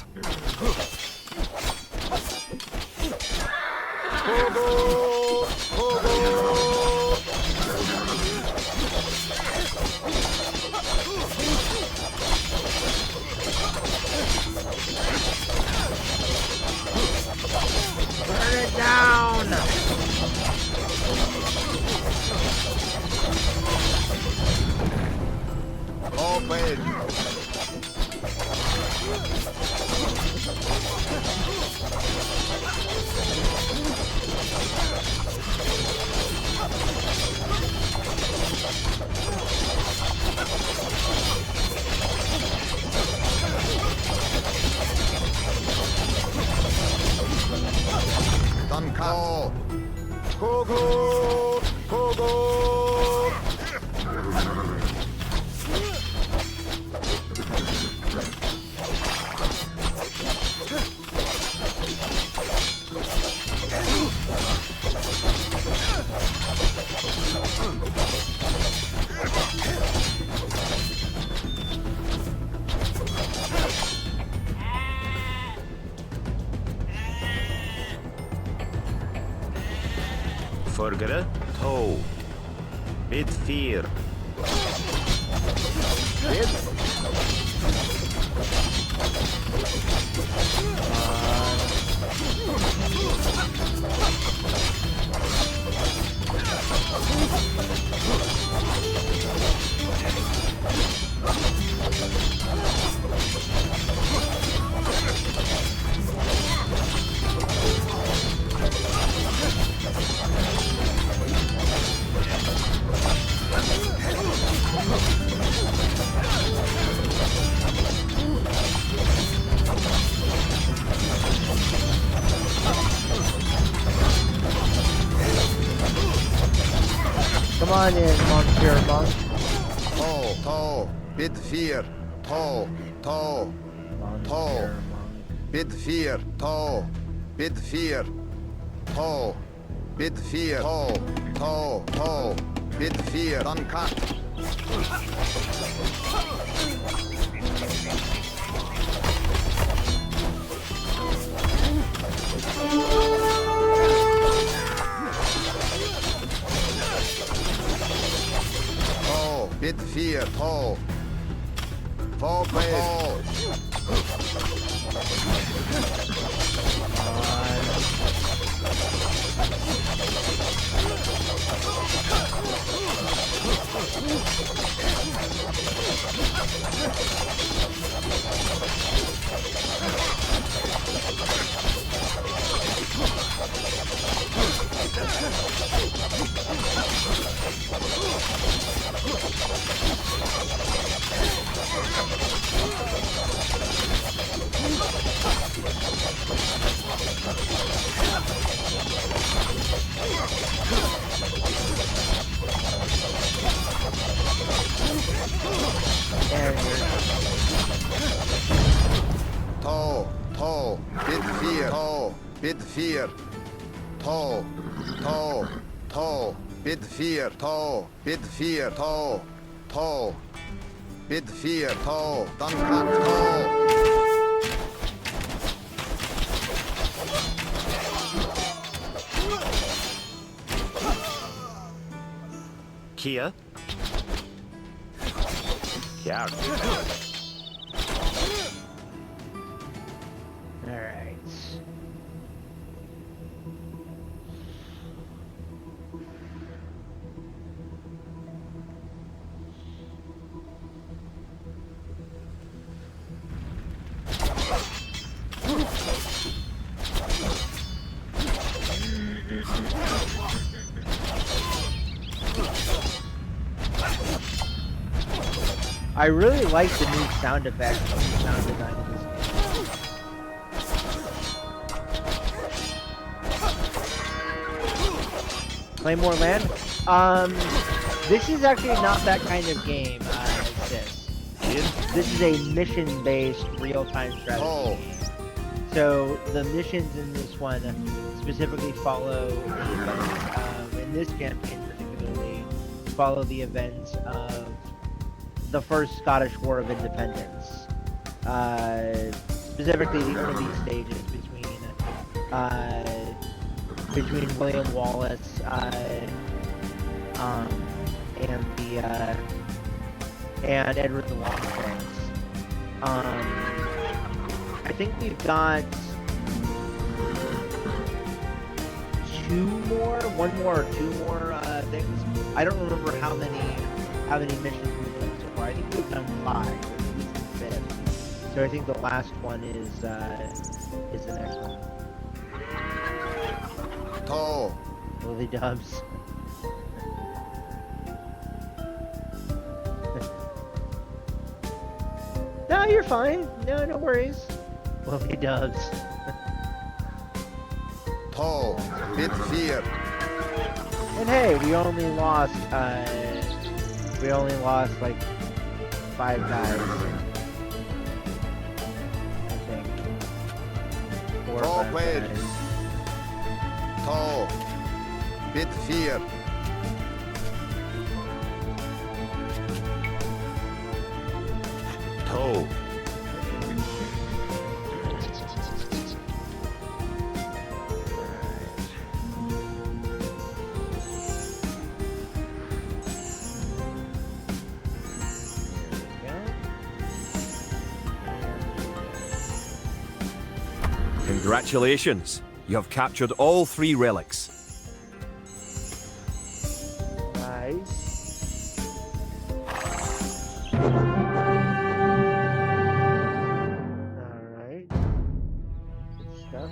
Burn it down! Open. Done cut. Go. Forgere, toe. Bid 4. Come on in, Monsieur Monk. Toe, toe. Bid 4. Toe, toe. Monsieur Monk. Bid 4. Toe. Bid 4. Toe. Bid 4. Toe, toe, toe. Bid 4. Dan cut. Toe. Bid 4. Toe. Voorbeeld. Toe, toe. Bid 4. Toe. Bid 4. Toe, toe, toe. Bid 4. Toe. Bid 4. Toe. Toe. Bid 4. Toe. Dan cut. Toe. Kia. Kjaer. Alright. I really like the new sound effects and sound design of this game. Play more land? This is actually not that kind of game, as this. This is a mission-based real-time strategy game. So the missions in this one specifically follow the events, in this campaign particularly, follow the events of the first Scottish War of Independence. Specifically the early stages between William Wallace and Edward the Longshanks. I think we've got one more or two more things. I don't remember how many missions we've done so far. I think we've done 5. This is the 5th. So I think the last one is the next one. Toe. Lily Dubs. No, you're fine. No worries. Lily Dubs. Toe. Bid 4. And hey, we only lost like 5 guys. I think. 4 or 5 Forward. guys. Toe. Bid 4. Toe. Congratulations! You have captured all 3 relics. Nice. Alright. Good stuff.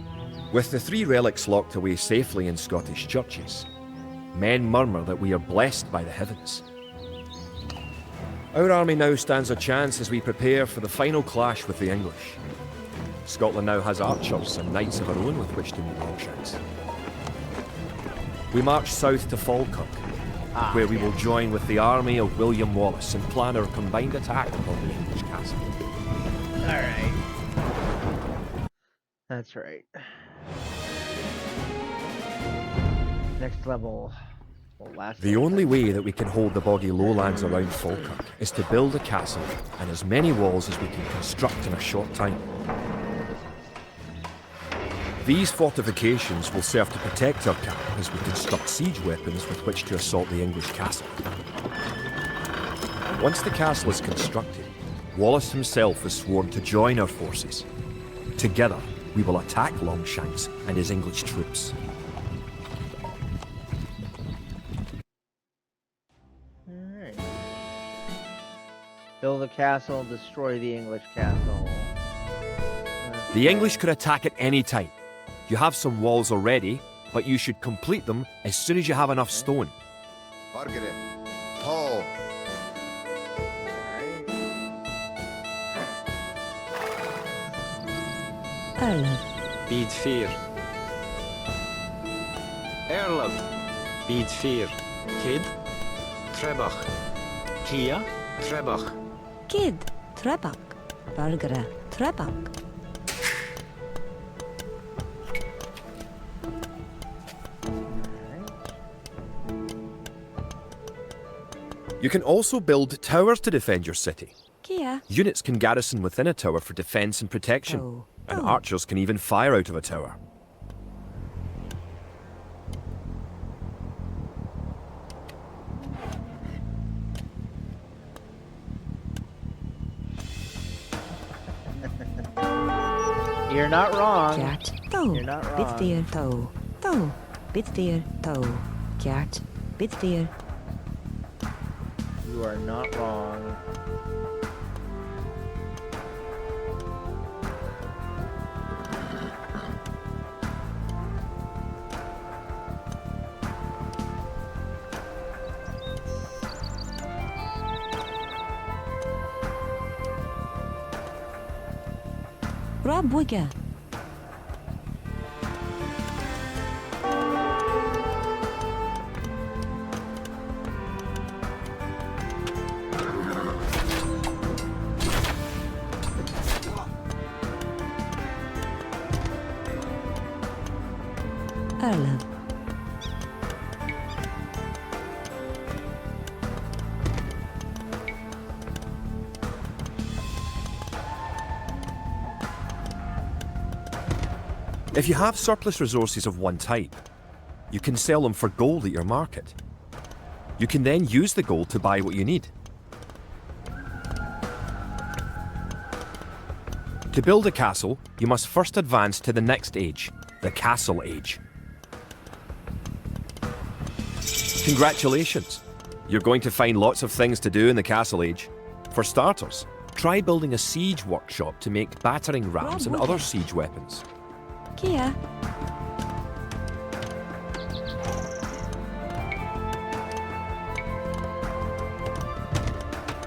With the 3 relics locked away safely in Scottish churches, men murmur that we are blessed by the heavens. Our army now stands a chance as we prepare for the final clash with the English. Scotland now has archers and knights of our own with which to meet Longshanks. We march south to Falkirk, where we will join with the army of William Wallace and plan our combined attack upon the English castle. Alright. That's right. Next level. The only way that we can hold the boggy lowlands around Falkirk is to build a castle and as many walls as we can construct in a short time. These fortifications will serve to protect our camp as we construct siege weapons with which to assault the English castle. Once the castle is constructed, Wallace himself is sworn to join our forces. Together, we will attack Longshanks and his English troops. Alright. Build a castle, destroy the English castle. The English could attack at any time. You have some walls already, but you should complete them as soon as you have enough stone. Margaret. Tall. Erlen. Bid 4. Erlab. Bid 4. Kid. Trebach. Kia. Trebach. Kid. Trebak. Bargara. Trebak. You can also build towers to defend your city. Kia. Units can garrison within a tower for defense and protection, Oh. and Oh. archers can even fire out of a tower. You're not wrong. Kjart. Toe. You're not wrong. Bitsteer. Toe. Toe. Bitsteer. Toe. Kjart. Bitsteer. You are not wrong. Rabuga. Erlen. If you have surplus resources of one type, you can sell them for gold at your market. You can then use the gold to buy what you need. To build a castle, you must first advance to the next age, the Castle Age. Congratulations! You're going to find lots of things to do in the Castle Age. For starters, try building a siege workshop to make battering rams and other siege weapons. Kia.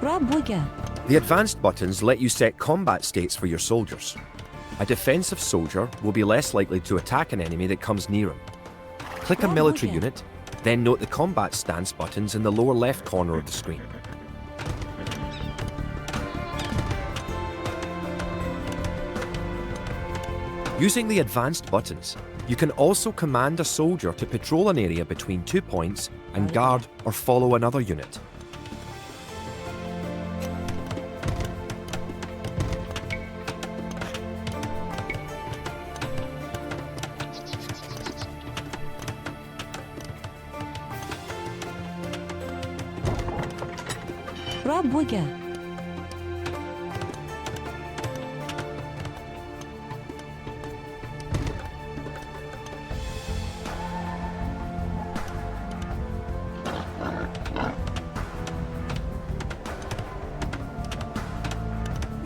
Rabuga. The advanced buttons let you set combat states for your soldiers. A defensive soldier will be less likely to attack an enemy that comes near him. Click a military unit, then note the combat stance buttons in the lower left corner of the screen. Using the advanced buttons, you can also command a soldier to patrol an area between 2 points and guard or follow another unit. Rabuga.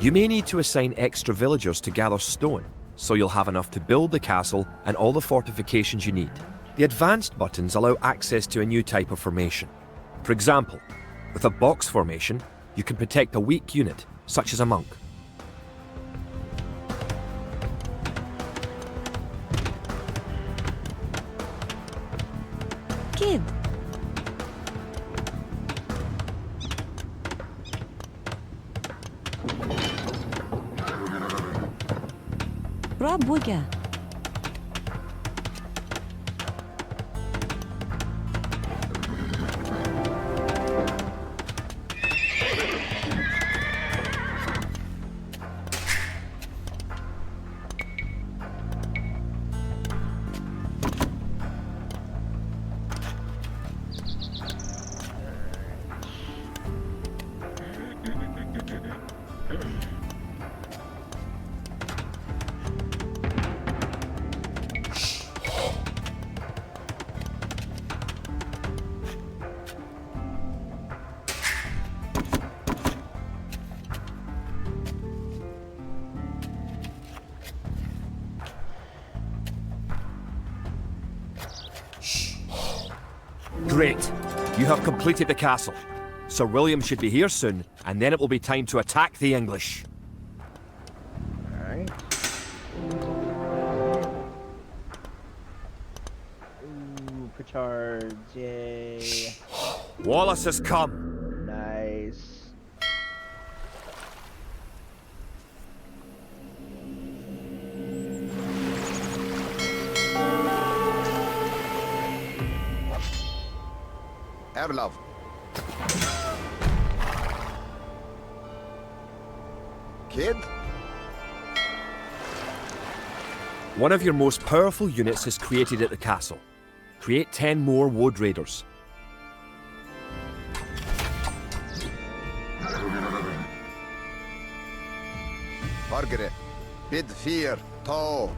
You may need to assign extra villagers to gather stone, so you'll have enough to build the castle and all the fortifications you need. The advanced buttons allow access to a new type of formation. For example, with a box formation, you can protect a weak unit, such as a monk. Kid. Rabuga. Great! You have completed the castle. Sir William should be here soon, and then it will be time to attack the English. Alright. Ooh, petards, yay. Wallace has come! Nice. Erlov. Kid? One of your most powerful units is created at the castle. Create 10 more Wood Raiders. Margaret. Bid fear. To.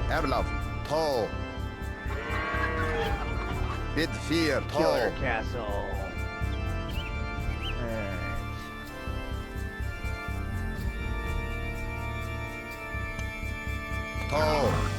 Erlov. To. Bid fear. Killer To. castle. Alright. To.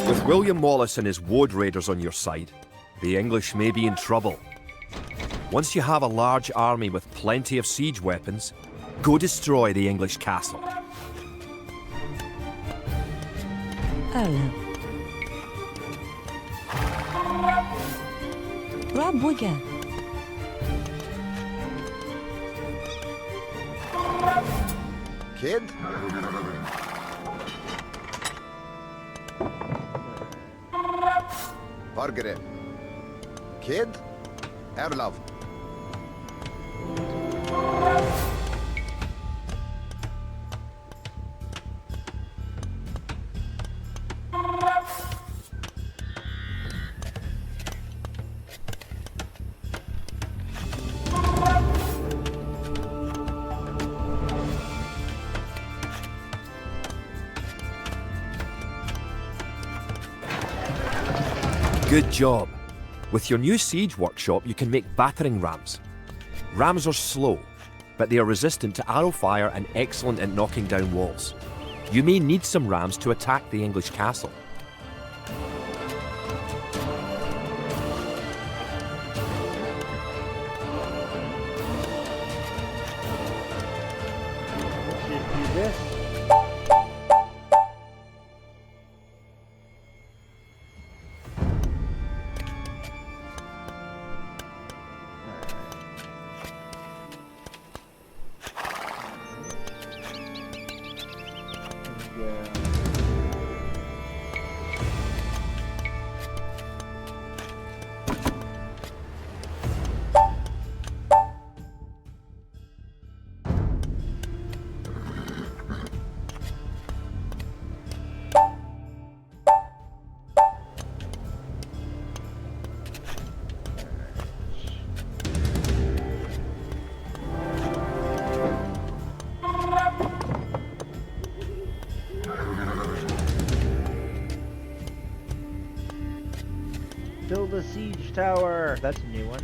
With William Wallace and his Wood Raiders on your side, the English may be in trouble. Once you have a large army with plenty of siege weapons, go destroy the English castle. Arla. Rabuga. Kid? Margaret. Kid? Erlov. Good job. With your new siege workshop, you can make battering rams. Rams are slow, but they are resistant to arrow fire and excellent at knocking down walls. You may need some rams to attack the English castle. Should do this. Build a siege tower. That's a new one.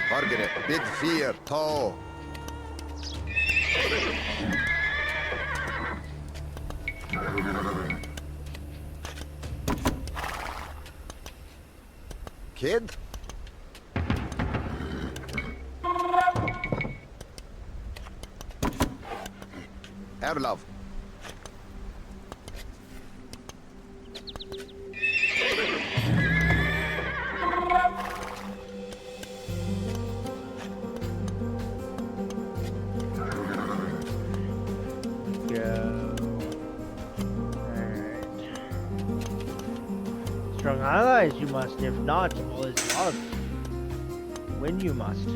Margaret, bid fear, tall. Kid? Erlov. Strong allies you must, if not, all is lost. Win you must.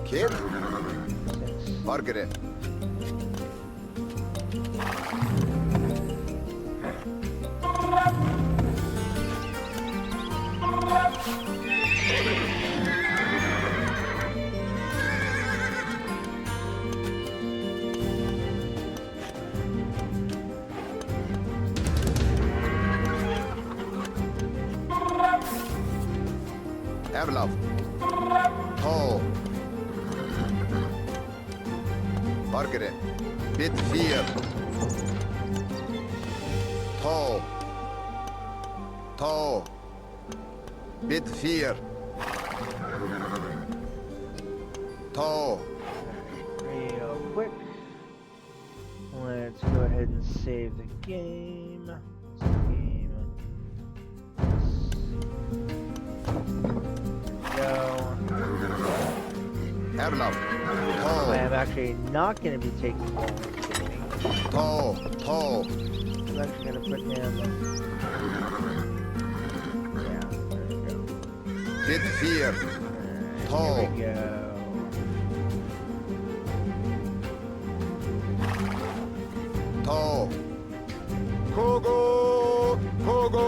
Kid? Margaret. Erlov. Tall. Margaret. Bid fear. Tall. Tall. Bid fear. Tall. Real quick. Let's go ahead and save the game. Go. Erlov. I am actually not going to be taking Wallace with me. Tall. Tall. I'm actually going to put him. Yeah, there we go. Bid fear. Tall. Here we go. Tall. Kogo. Kogo.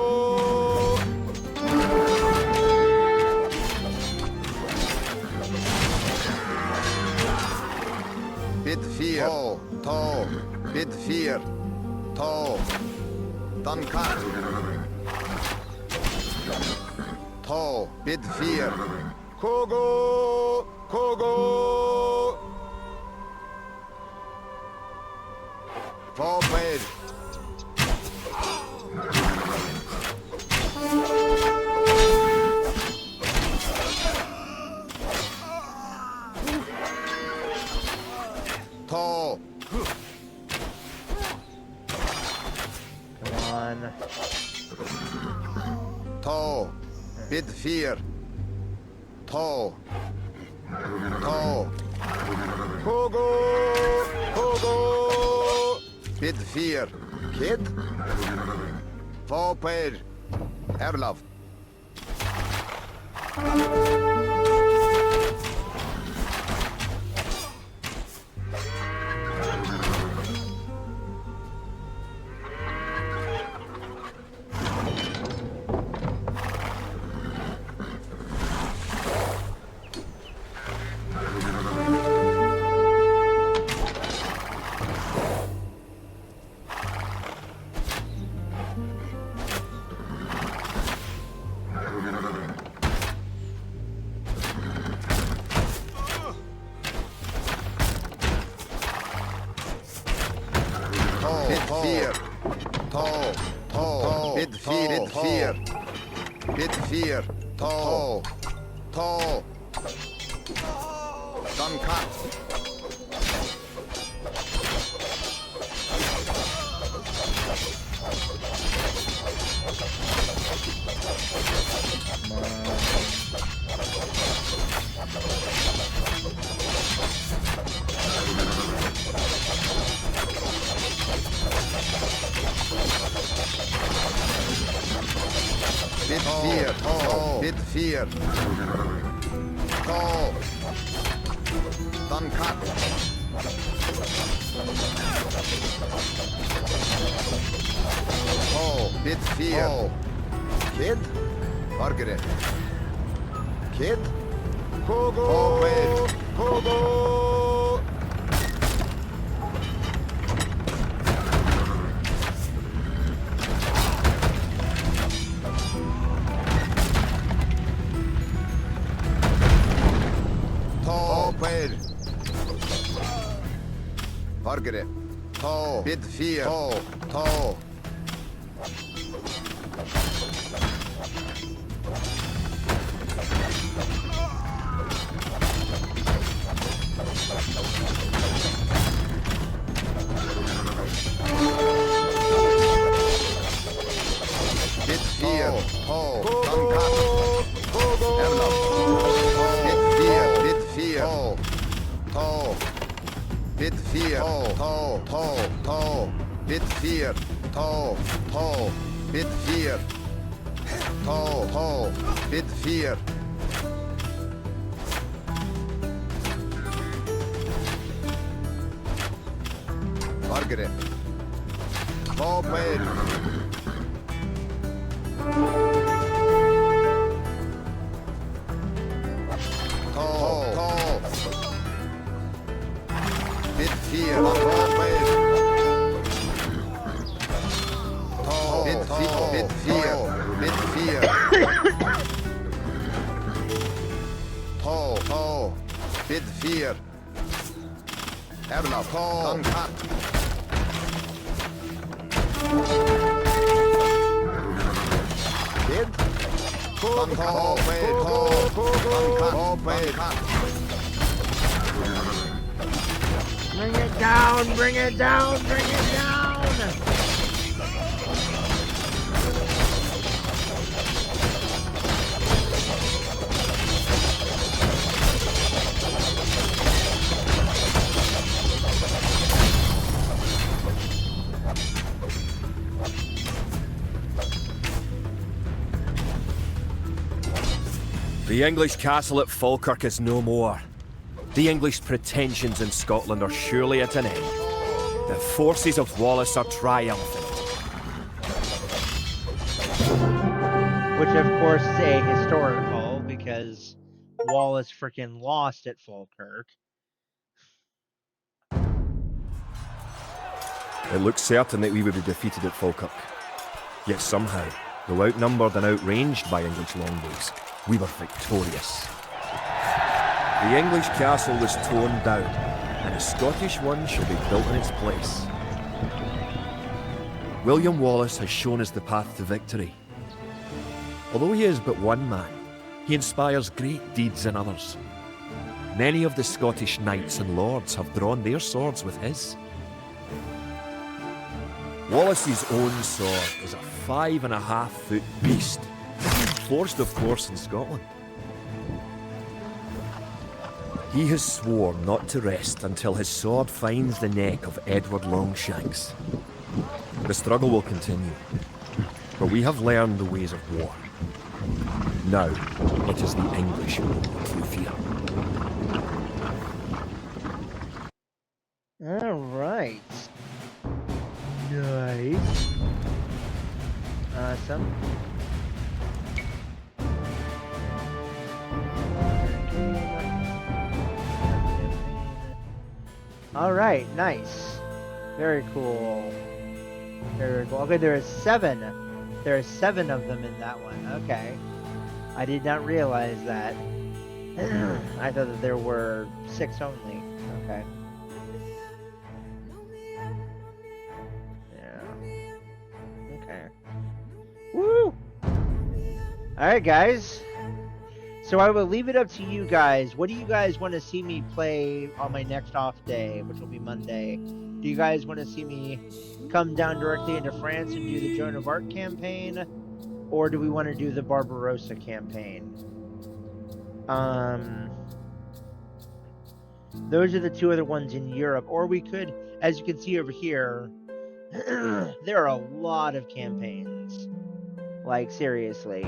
Bid fear. Tall. Tall. Bid fear. Tall. Duncan. Tall. Bid fear. Kogo. Kogo. Forward. Tall. Come on. Tall. Bid fear. Tall. Tall. Kogo. Kogo. Bid fear. Kid. Forward. Erlov. Fear. Tall. Tall. Bid fear. Bid fear. Bid fear. Tall. Tall. Duncan. Bit 4. Tall. Bit 4. Tall. Dan cut. Tall. Bit 4. Tall. Kid. Margaret. Kid. Kogo. Wait. Kogo. Tall. Wait. Margaret. Tall. Bit 4. Tall. Tall. Bit 4. Tall. Dan cut. Erlap. Bit 4. Bit 4. Tall. Bit 4. Tall. Tall. Tall. Bit 4. Tall. Tall. Bit 4. Tall. Tall. Bit 4. Margaret. Tall. Wait. Tall. Tall. Bit 4. Tall. Wait. Tall. Bit 4. Bit 4. Bit 4. Tall. Tall. Bit 4. Erla. Tall. Dan cut. Kid. Dan tall. Wait. Tall. Dan cut. Tall. Wait. Bring it down, bring it down, bring it down! The English castle at Falkirk is no more. The English pretensions in Scotland are surely at an end. The forces of Wallace are triumphant. Which, of course, is a historical, because Wallace freaking lost at Falkirk. It looked certain that we would be defeated at Falkirk. Yet somehow, though outnumbered and outranged by English longbows, we were victorious. The English castle was torn down, and a Scottish one shall be built in its place. William Wallace has shown us the path to victory. Although he is but one man, he inspires great deeds in others. Many of the Scottish knights and lords have drawn their swords with his. Wallace's own sword is a 5.5-foot beast, forged of course in Scotland. He has sworn not to rest until his sword finds the neck of Edward Longshanks. The struggle will continue, but we have learned the ways of war. Now, it is the English who will look through fear. Alright. Nice. Awesome. Alright, nice. Very cool. Very cool. Okay, there are 7. There are 7 of them in that one. Okay. I did not realize that. I thought that there were 6 only. Okay. Yeah. Okay. Woo! Alright, guys. So I will leave it up to you guys. What do you guys want to see me play on my next off day, which will be Monday? Do you guys want to see me come down directly into France and do the Joan of Arc campaign? Or do we want to do the Barbarossa campaign? Those are the 2 other ones in Europe. Or we could, as you can see over here, there are a lot of campaigns. Like, seriously.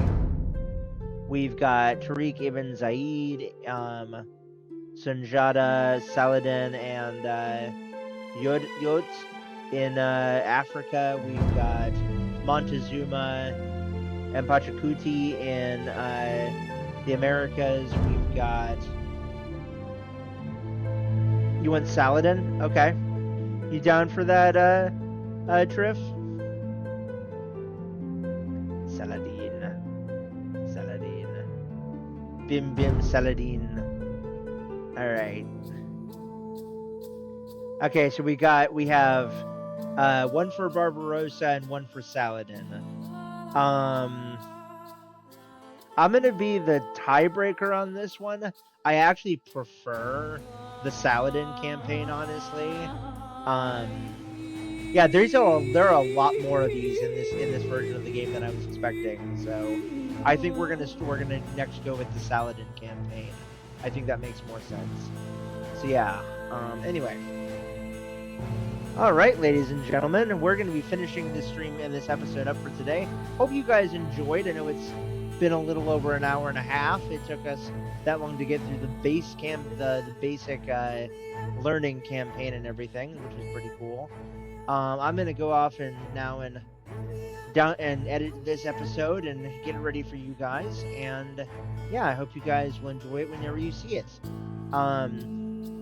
We've got Tariq Ibn Zaid, Sunjata, Saladin, and Yot in Africa. We've got Montezuma and Pachacuti in the Americas. We've got... You want Saladin? Okay. You down for that, Triff? Saladin. Bim Bim Saladin. Alright. Okay, so we have one for Barbarossa and one for Saladin. I'm gonna be the tiebreaker on this one. I actually prefer the Saladin campaign, honestly. Yeah, there are a lot more of these in this version of the game than I was expecting. So I think we're gonna next go with the Saladin campaign. I think that makes more sense. So yeah. Anyway. All right, ladies and gentlemen, we're gonna be finishing this stream and this episode up for today. Hope you guys enjoyed. I know it's been a little over an hour and a half. It took us that long to get through the basic learning campaign and everything, which was pretty cool. I'm gonna go off and edit this episode and get it ready for you guys. And yeah, I hope you guys will enjoy it whenever you see it.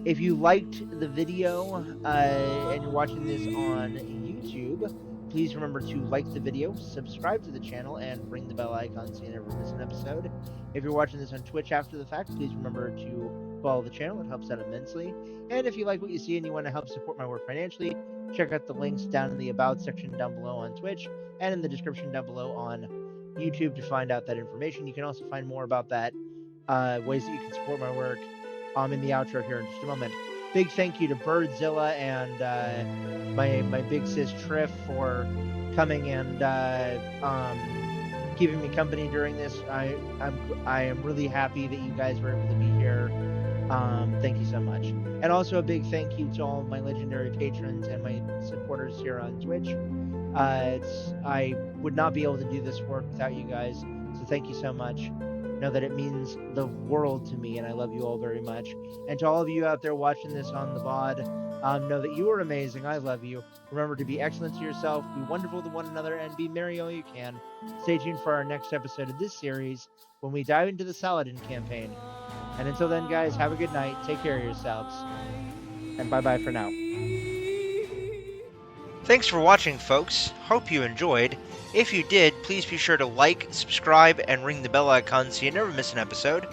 If you liked the video and you're watching this on YouTube, please remember to like the video, subscribe to the channel, and ring the bell icon so you never miss an episode. If you're watching this on Twitch after the fact, please remember to follow the channel. It helps out immensely. And if you like what you see and you want to help support my work financially, check out the links down in the About section down below on Twitch and in the description down below on YouTube to find out that information. You can also find more about that, ways that you can support my work, in the outro here in just a moment. Big thank you to Birdzilla and my big sis Triff for coming and keeping me company during this. I am really happy that you guys were able to be here. Thank you so much. And also a big thank you to all my legendary patrons and my supporters here on Twitch. I would not be able to do this work without you guys, so thank you so much. Know that it means the world to me, and I love you all very much. And to all of you out there watching this on the VOD, know that you are amazing. I love you. Remember to be excellent to yourself, be wonderful to one another, and be merry all you can. Stay tuned for our next episode of this series when we dive into the Saladin campaign. And until then, guys, have a good night. Take care of yourselves. And bye-bye for now. Thanks for watching, folks. Hope you enjoyed. If you did, please be sure to like, subscribe, and ring the bell icon so you never miss an episode.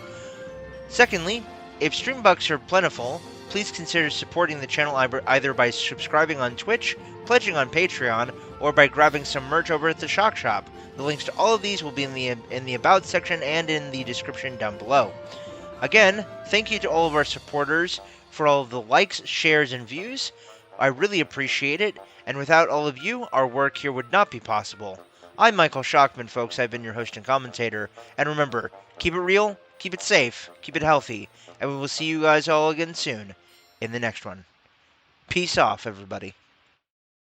Secondly, if stream bucks are plentiful, please consider supporting the channel either by subscribing on Twitch, pledging on Patreon, or by grabbing some merch over at the Shock Shop. The links to all of these will be in the About section and in the description down below. Again, thank you to all of our supporters for all of the likes, shares, and views. I really appreciate it, and without all of you, our work here would not be possible. I'm Michael Shockman, folks. I've been your host and commentator. And remember, keep it real, keep it safe, keep it healthy, and we will see you guys all again soon in the next one. Peace off, everybody.